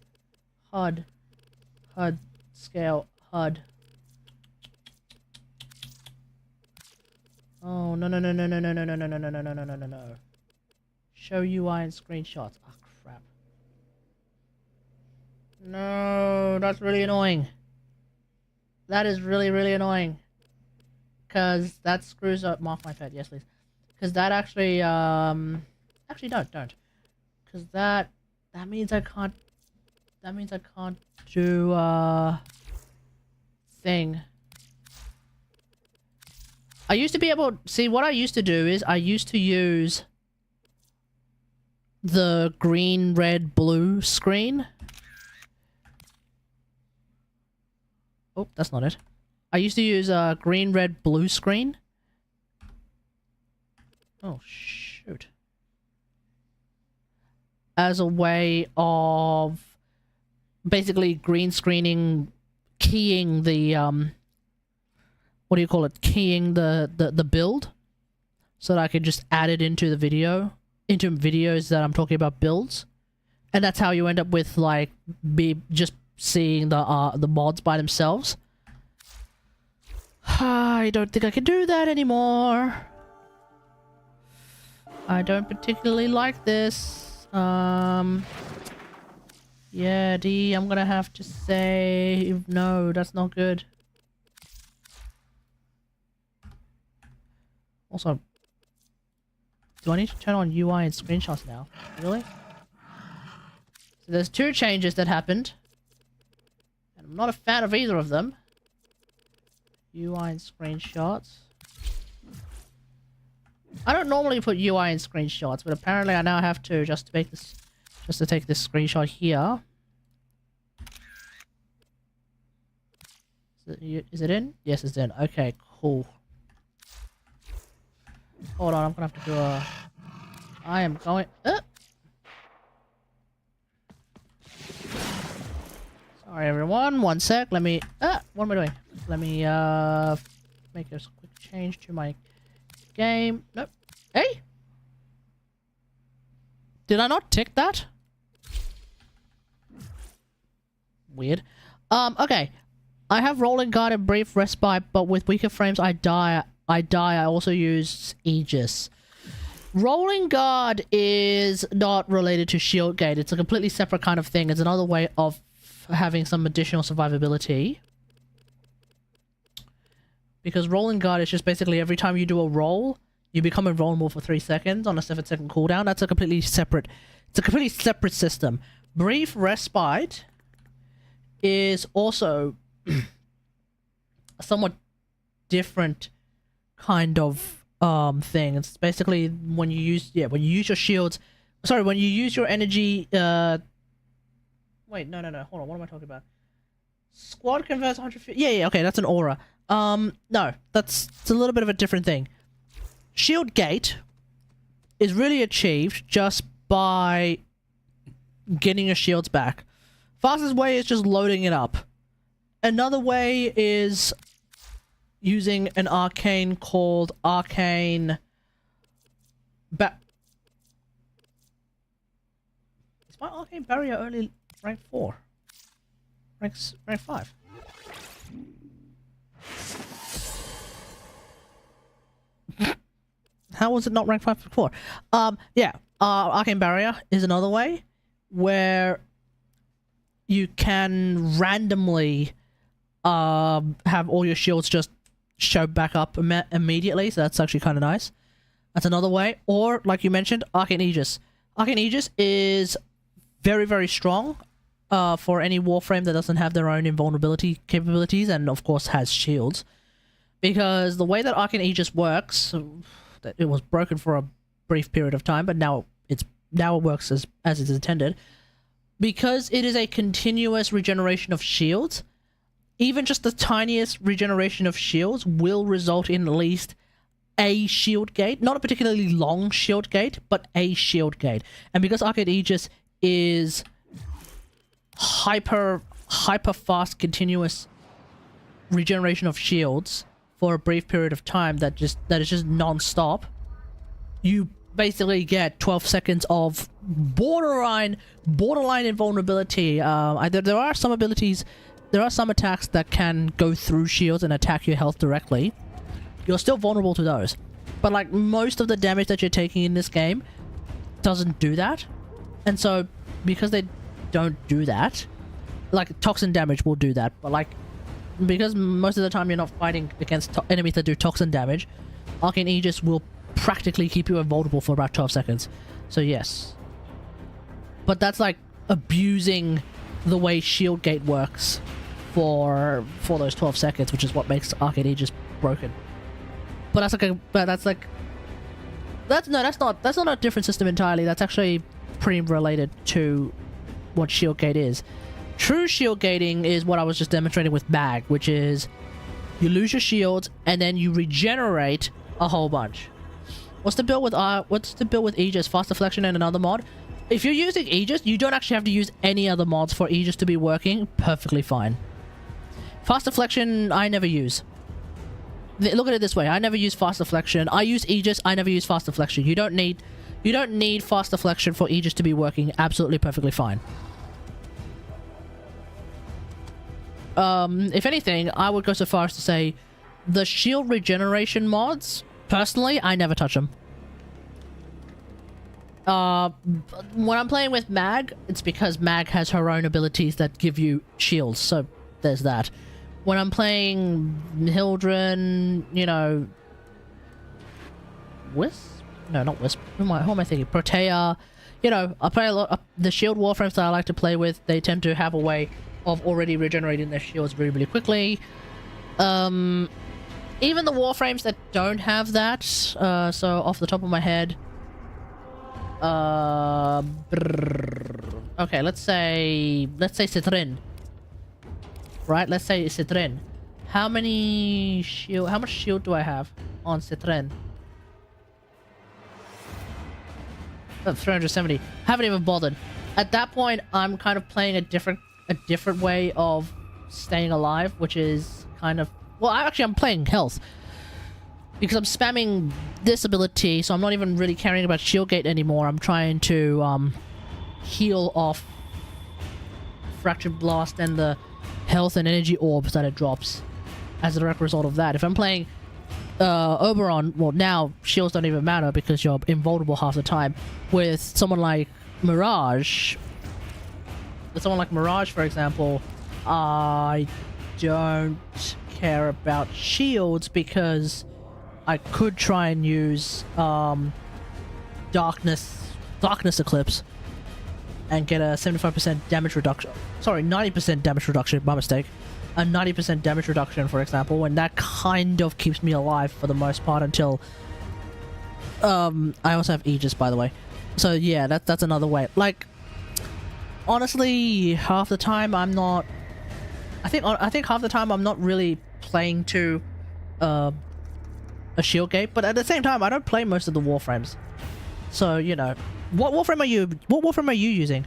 HUD, scale, HUD. Oh, no. Show UI and screenshots. Oh, crap. No, that's really annoying. That is really, really annoying. Because that screws up... Mark my pet, yes please. Because that actually, Actually, don't. Because that means I can't... That means I can't do, thing. I used to be able... See, what I used to do is I used to use the green, red, blue screen. Oh, that's not it. I used to use a green, red, blue screen. Oh, shoot. As a way of basically green screening, keying the what do you call it? Keying the build, so that I can just add it into the video, into videos that I'm talking about builds, and that's how you end up with like just seeing the mods by themselves. I don't think I can do that anymore. I don't particularly like this. Yeah, D, I'm gonna have to say no, that's not good. Also, do I need to turn on UI and screenshots now? Really? So there's two changes that happened. And I'm not a fan of either of them. UI and screenshots. I don't normally put UI in screenshots, but apparently I now have to just to make this, just to take this screenshot here. Is it in? Yes, it's in. Okay, cool. Hold on, I'm gonna have to do a... I am going... Sorry everyone, one sec, let me... what am I doing? Let me make a quick change to my game. Nope. Hey? Did I not tick that? Weird. Okay. I have rolling guard and brief respite, but with weaker frames I die. I also use Aegis. Rolling guard is not related to shield gate. It's a completely separate kind of thing. It's another way of having some additional survivability. Because rolling guard is just basically every time you do a roll, you become invulnerable for 3 seconds on a 7-second cooldown. That's a completely separate... It's a completely separate system. Brief respite is also a somewhat different kind of thing. It's basically when you use your shields. Sorry, when you use your energy. Wait, no. Hold on. What am I talking about? Squad converts 150. Yeah. Okay, that's an aura. No, it's a little bit of a different thing. Shield gate is really achieved just by getting your shields back. Fastest way is just loading it up. Another way is using an arcane called Arcane... Is my Arcane Barrier only rank 4? Rank 5? How was it not rank 5 before? Yeah. Arcane Barrier is another way where you can randomly have all your shields just show back up immediately, so that's actually kind of nice. That's another way. Or, like you mentioned, Arcane Aegis. Arcane Aegis is very, very strong for any Warframe that doesn't have their own invulnerability capabilities and, of course, has shields. Because the way that Arcane Aegis works, it was broken for a brief period of time, but now it works as it's intended. Because it is a continuous regeneration of shields, even just the tiniest regeneration of shields will result in at least a shield gate. Not a particularly long shield gate, but a shield gate. And because Arcane Aegis is hyper fast continuous regeneration of shields for a brief period of time that is just non-stop, you basically get 12 seconds of borderline invulnerability. There are some abilities, there are some attacks that can go through shields and attack your health directly. You're still vulnerable to those, but like most of the damage that you're taking in this game doesn't do that. And so because they don't do that, like toxin damage will do that, but like because most of the time you're not fighting against enemies that do toxin damage, Arcane Aegis will practically keep you invulnerable for about 12 seconds. So yes. But that's like abusing the way shield gate works for those 12 seconds, which is what makes Arcane Aegis broken. But that's not a different system entirely. That's actually pretty related to what shield gate is. True shield gating is what I was just demonstrating with Mag, which is you lose your shields and then you regenerate a whole bunch. What's the build with Aegis? Fast deflection and another mod? if you're using Aegis, you don't actually have to use any other mods for Aegis to be working perfectly fine. Fast deflection, I never use. Look at it this way, I never use fast deflection. I use Aegis, I never use fast deflection. You don't need fast deflection for Aegis to be working absolutely perfectly fine. If anything, I would go so far as to say the shield regeneration mods, personally, I never touch them. When I'm playing with Mag, it's because Mag has her own abilities that give you shields, so there's that. When I'm playing Hildren, you know... Wisp? No, not Wisp. Who am I thinking? Protea. You know, I play a lot of the shield warframes that I like to play with. They tend to have a way of already regenerating their shields really, really quickly. Even the warframes that don't have that, so off the top of my head... okay, let's say Citrin. Right, let's say Citrin. How much shield do I have on Citrin? 370. Haven't even bothered. At that point, I'm kind of playing a different way of staying alive, which is kind of... Well, I'm playing health. Because I'm spamming this ability, so I'm not even really caring about shield gate anymore. I'm trying to heal off Fractured Blast and the health and energy orbs that it drops as a direct result of that. If I'm playing Oberon, well, now shields don't even matter because you're invulnerable half the time. With someone like Mirage, for example, I don't care about shields because I could try and use Darkness Eclipse and get a 75% damage reduction. Sorry, 90% damage reduction, my mistake. A 90% damage reduction, for example, and that kind of keeps me alive for the most part until... I also have Aegis, by the way. So yeah, that's another way. Like, honestly, half the time I'm not... I think half the time I'm not really playing to a shield gate, but at the same time I don't play most of the warframes. So, you know, what warframe are you using?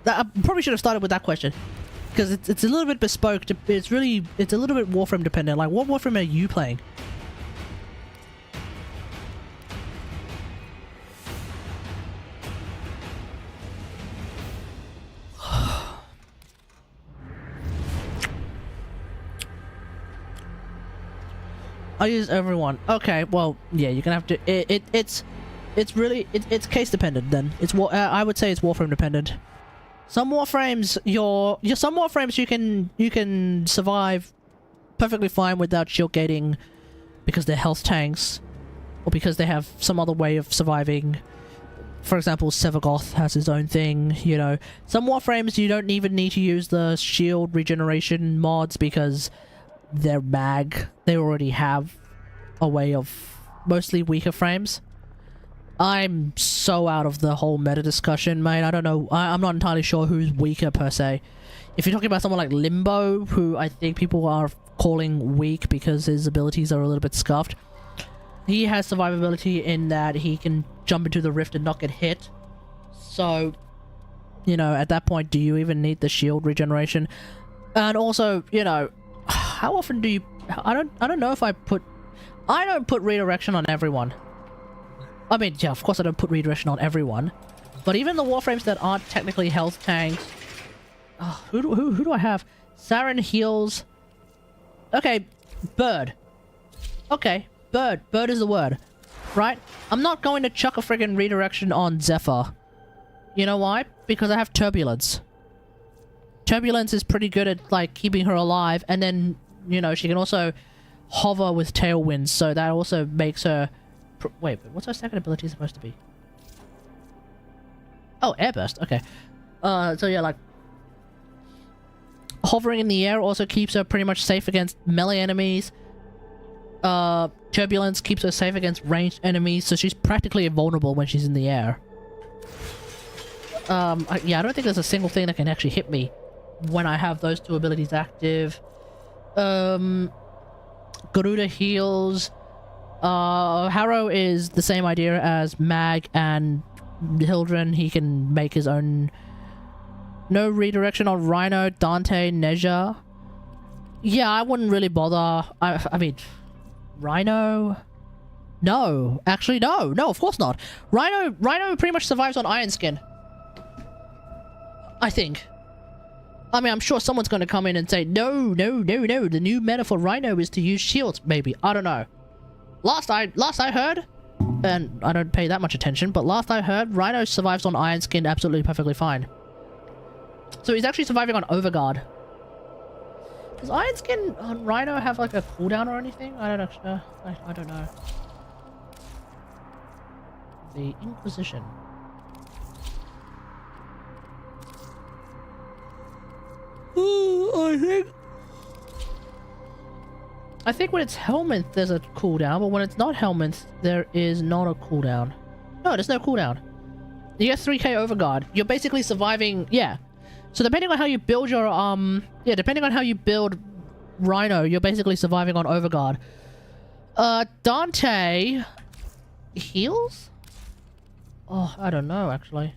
I probably should have started with that question, because it's a little bit bespoke. It's a little bit warframe dependent. Like, what warframe are you playing? I use everyone. Okay, well, yeah, you're gonna have to. It's case dependent. Then I would say it's warframe dependent. Some warframes, you can survive perfectly fine without shield gating because they're health tanks, or because they have some other way of surviving. For example, Sevagoth has his own thing. You know, some warframes you don't even need to use the shield regeneration mods because they're mag. They already have a way of mostly weaker frames. I'm so out of the whole meta discussion, mate. I don't know. I'm not entirely sure who's weaker per se. If you're talking about someone like Limbo, who I think people are calling weak because his abilities are a little bit scuffed, he has survivability in that he can jump into the rift and not get hit. So, you know, at that point, do you even need the shield regeneration? And also, you know, how often do you... I don't know if I don't put redirection on everyone. I mean, yeah, of course I don't put redirection on everyone. But even the warframes that aren't technically health tanks... who do I have? Saren heals... Okay, Bird. Okay, Bird. Bird is the word. Right? I'm not going to chuck a friggin' redirection on Zephyr. You know why? Because I have Turbulence. Turbulence is pretty good at, like, keeping her alive, and then, you know, she can also hover with Tailwinds, so that also makes her... Wait, but what's her second ability supposed to be? Oh, Airburst, okay. So yeah, like... Hovering in the air also keeps her pretty much safe against melee enemies. Turbulence keeps her safe against ranged enemies, so she's practically invulnerable when she's in the air. Yeah, I don't think there's a single thing that can actually hit me when I have those two abilities active. Garuda heals. Harrow is the same idea as Mag and Hildren, he can make his own. No redirection on Rhino, Dante, Neja. Yeah, I wouldn't really bother. I mean, Rhino. No, actually, no, of course not. Rhino pretty much survives on Iron Skin. I think. I mean, I'm sure someone's going to come in and say, no. The new meta for Rhino is to use shields. Maybe, I don't know. Last I heard, and I don't pay that much attention, but last I heard, Rhino survives on Iron Skin absolutely perfectly fine. So he's actually surviving on Overguard. Does Iron Skin on Rhino have like a cooldown or anything? I don't actually. I don't know. The Inquisition. I think when it's helmet there's a cooldown, but when it's not helmet there is not a cooldown. No, there's no cooldown. You get 3k Overguard. You're basically surviving. Yeah. So depending on how you build your depending on how you build Rhino, you're basically surviving on Overguard. Dante heals? Oh, I don't know actually.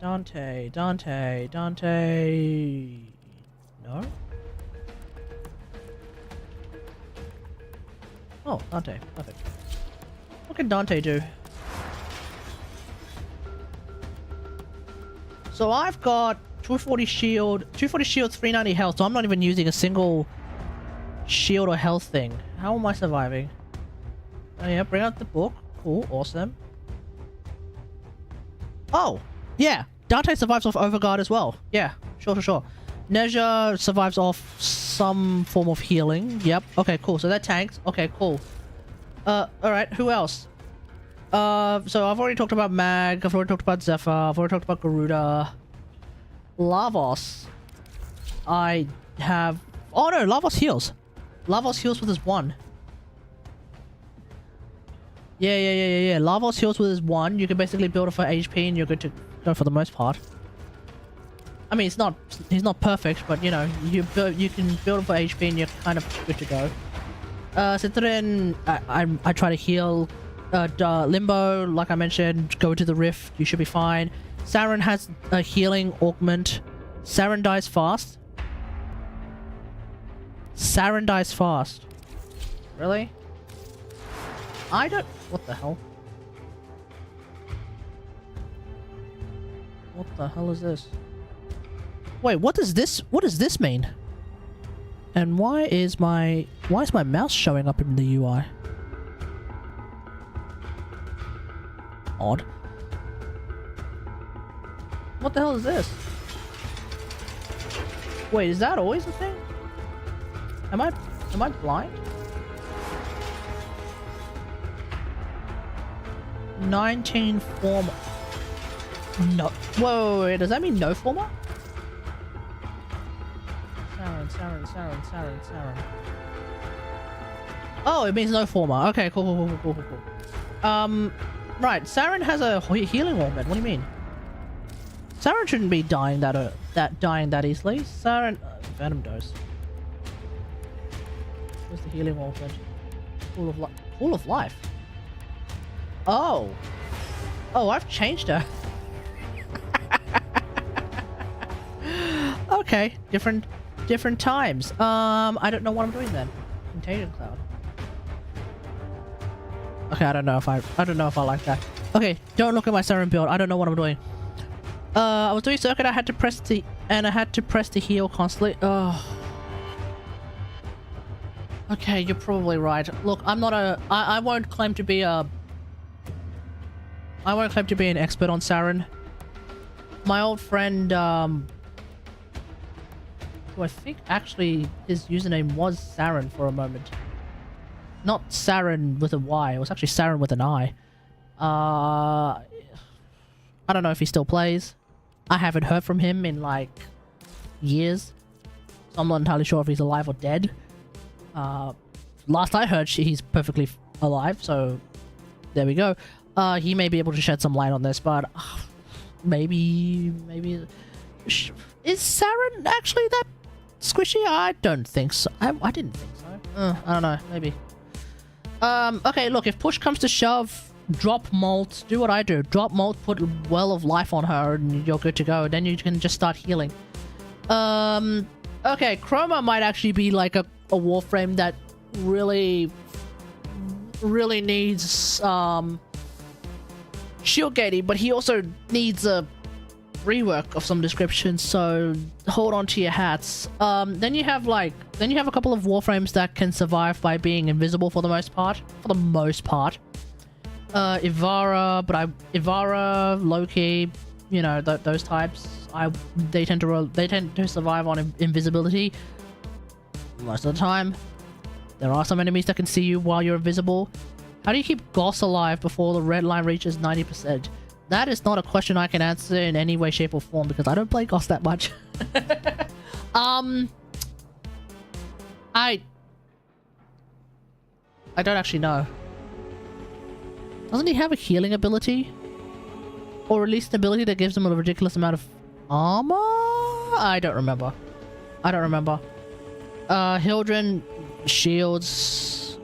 Dante. No? Oh, Dante. Perfect. What can Dante do? So I've got 240 shield, 390 health, so I'm not even using a single shield or health thing. How am I surviving? Oh yeah, bring out the book. Cool, awesome. Oh, yeah. Dante survives off Overguard as well. Yeah, sure. Neja survives off some form of healing. Yep. Okay, cool. So that tanks. Okay, cool. Alright, who else? So I've already talked about Mag, I've already talked about Zephyr, I've already talked about Garuda. Lavos. I have... Oh no, Lavos heals. Lavos heals with his 1. Yeah. Lavos heals with his 1. You can basically build it for HP and you're good to go for the most part. I mean, he's not perfect, but you know, you can build it for HP and you're kind of good to go. Citrin, I try to heal. Limbo, like I mentioned, go to the Rift, you should be fine. Saren has a healing augment. Saren dies fast. Really? I don't... What the hell? What the hell is this? Wait, what does this mean? And why is my mouse showing up in the UI? Odd. What the hell is this? Wait, is that always a thing? Am I blind? 19 former. No. Whoa, wait, does that mean no former? Saren. Oh, it means no former. Okay, cool. Right, Saren has a healing augment. What do you mean? Saren shouldn't be dying that easily. Saren... Venom dose. Where's the healing augment? Full of life. Oh, I've changed her. Okay, different times. I don't know what I'm doing then. Contagion Cloud. Okay, I don't know if I like that. Okay, don't look at my Saren build. I don't know what I'm doing. I was doing circuit. I had to press the heal constantly. Oh. Okay, you're probably right. Look, I'm not a... I won't claim to be a... I won't claim to be an expert on Saren. My old friend, who I think actually his username was Saren for a moment. Not Saren with a Y, it was actually Saren with an I. I don't know if he still plays. I haven't heard from him in like years. So I'm not entirely sure if he's alive or dead. Last I heard, he's perfectly alive, so there we go. He may be able to shed some light on this, but maybe is Saren actually that squishy? I don't think so. I didn't think so. I don't know, maybe. Okay, look, if push comes to shove, drop molt, do what I do. Drop molt, put Well of Life on her, and you're good to go. Then you can just start healing. Okay, Chroma might actually be like a Warframe that really needs shield gating, but he also needs a rework of some description, so hold on to your hats. Then you have a couple of Warframes that can survive by being invisible for the most part. Ivara, Loki, you know, those types. They tend to survive on invisibility most of the time. There are some enemies that can see you while you're invisible. How do you keep Goss alive before the red line reaches 90%? That is not a question I can answer in any way, shape, or form because I don't play Goss that much. I don't actually know. Doesn't he have a healing ability? Or at least an ability that gives him a ridiculous amount of armor? I don't remember. Hildren, shields.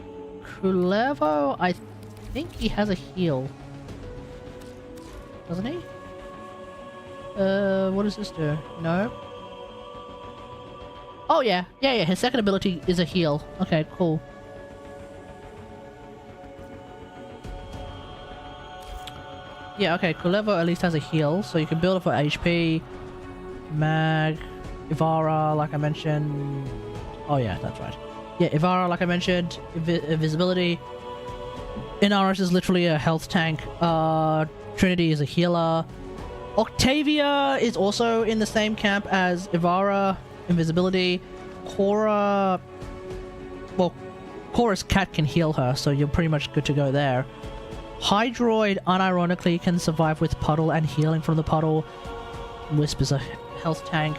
Kulevo, I think he has a heal. Doesn't he? What does this do? No? Oh yeah, his second ability is a heal. Okay, cool. Yeah, okay, Kulevo at least has a heal, so you can build it for HP. Mag, Ivara, like I mentioned. Oh yeah, that's right. Yeah, Ivara, like I mentioned, invisibility. Inaris is literally a health tank. Trinity is a healer. Octavia is also in the same camp as Ivara, invisibility. Cora... Well, Cora's cat can heal her, so you're pretty much good to go there. Hydroid, unironically, can survive with puddle and healing from the puddle. Wisp is a health tank.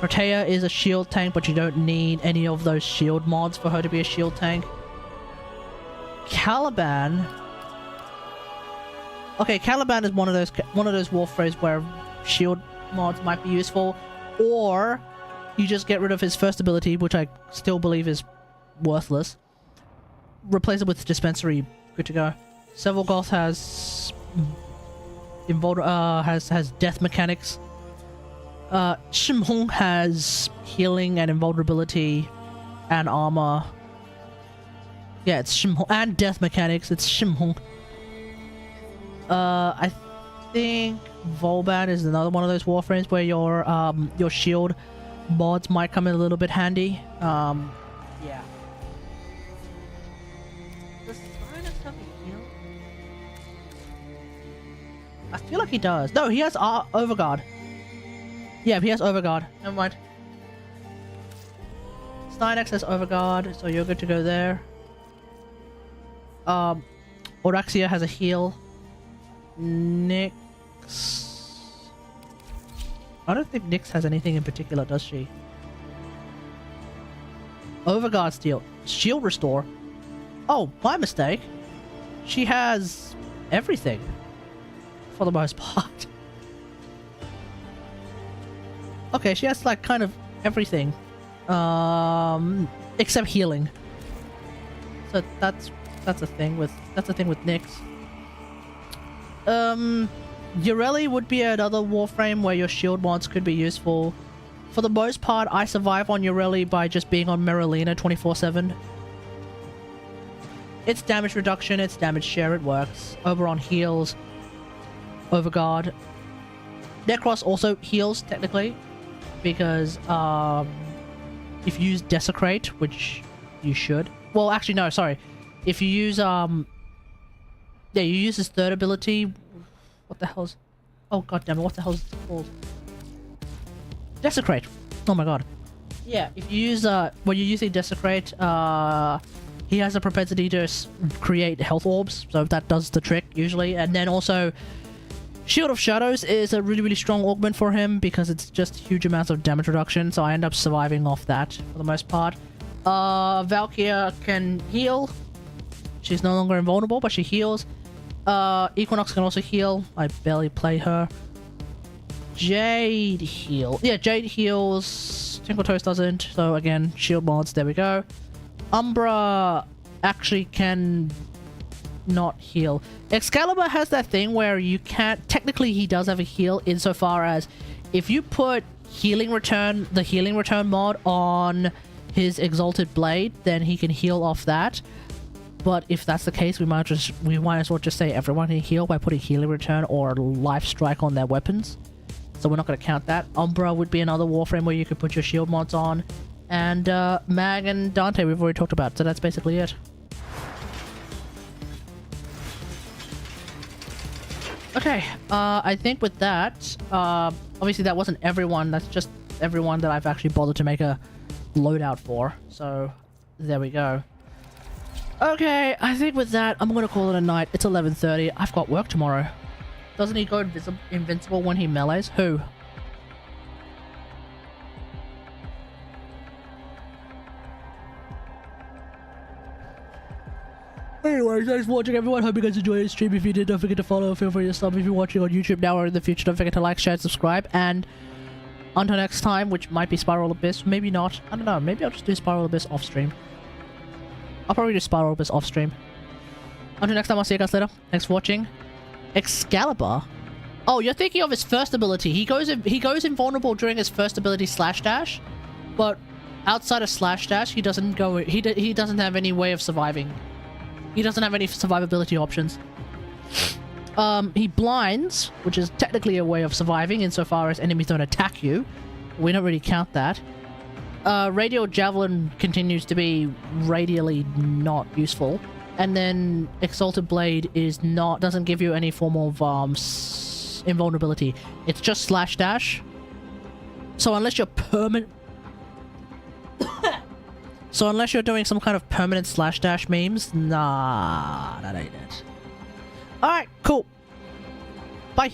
Protea is a shield tank, but you don't need any of those shield mods for her to be a shield tank. Caliban... Okay, Caliban is one of those Warframes where shield mods might be useful, or you just get rid of his first ability, which I still believe is worthless. Replace it with dispensary, good to go. Sevelgoth has has death mechanics. Shimhong has healing and invulnerability and armor. Yeah, it's Shimhong and death mechanics. It's Shimhong. I think Volban is another one of those Warframes where your shield mods might come in a little bit handy. Yeah. Does Cyrus have a heal? I feel like he does. No, he has Overguard. Yeah, he has Overguard. Never mind. Stynex has Overguard, so you're good to go there. Oraxia has a heal. Nyx... I don't think Nyx has anything in particular, does she? Overguard steal. Shield restore. Oh, my mistake. She has everything. For the most part. Okay, she has like kind of everything. Except healing. So that's a thing with Nyx. Ureli would be another Warframe where your shield mods could be useful. For the most part, I survive on Ureli by just being on Merelina 24/7. It's damage reduction, it's damage share, it works. Oberon heals. Overguard. Necros also heals, technically. Because, if you use Desecrate, which you should. Well, actually, no, sorry. If you use, yeah, you use his third ability. What the hell's... Oh, goddammit, what the hell's it called? Desecrate. Oh my god. Yeah, if you use, when you're using Desecrate, he has a propensity to create health orbs, so that does the trick, usually. And then also, Shield of Shadows is a really, really strong augment for him, because it's just huge amounts of damage reduction, so I end up surviving off that, for the most part. Valkyria can heal. She's no longer invulnerable, but she heals. Equinox can also heal. I barely play her. Jade heal. Yeah, Jade heals. Tinkle Toast doesn't. So again, shield mods. There we go. Umbra actually can not heal. Excalibur has that thing where you can't... Technically, he does have a heal insofar as if you put healing return, the healing return mod on his Exalted Blade, then he can heal off that. But if that's the case, we might as well just say everyone can heal by putting healing return or life strike on their weapons. So we're not going to count that. Umbra would be another Warframe where you could put your shield mods on. And Mag and Dante we've already talked about, so that's basically it. Okay, I think with that, obviously that wasn't everyone, that's just everyone that I've actually bothered to make a loadout for. So, there we go. Okay, I think with that, I'm gonna call it a night. It's 11:30. I've got work tomorrow. Doesn't he go invincible when he melees? Who? Anyways, thanks for watching, everyone. Hope you guys enjoyed the stream. If you did, don't forget to follow. Feel free to sub if you're watching on YouTube now or in the future. Don't forget to like, share, and subscribe. And until next time, which might be Spiral Abyss, maybe not. I don't know. Maybe I'll just do Spiral Abyss off stream. I'll probably do Spiral Abyss off stream. Until next time, I'll see you guys later. Thanks for watching. Excalibur. Oh, you're thinking of his first ability. He goes invulnerable during his first ability, Slash Dash, but outside of Slash Dash, he doesn't go. He doesn't have any way of surviving. He doesn't have any survivability options. He blinds, which is technically a way of surviving insofar as enemies don't attack you. We don't really count that. Radial Javelin continues to be radially not useful. And then Exalted Blade doesn't give you any form of invulnerability. It's just Slash Dash. So unless you're So unless you're doing some kind of permanent Slash Dash memes, nah, that ain't it. Alright, cool. Bye.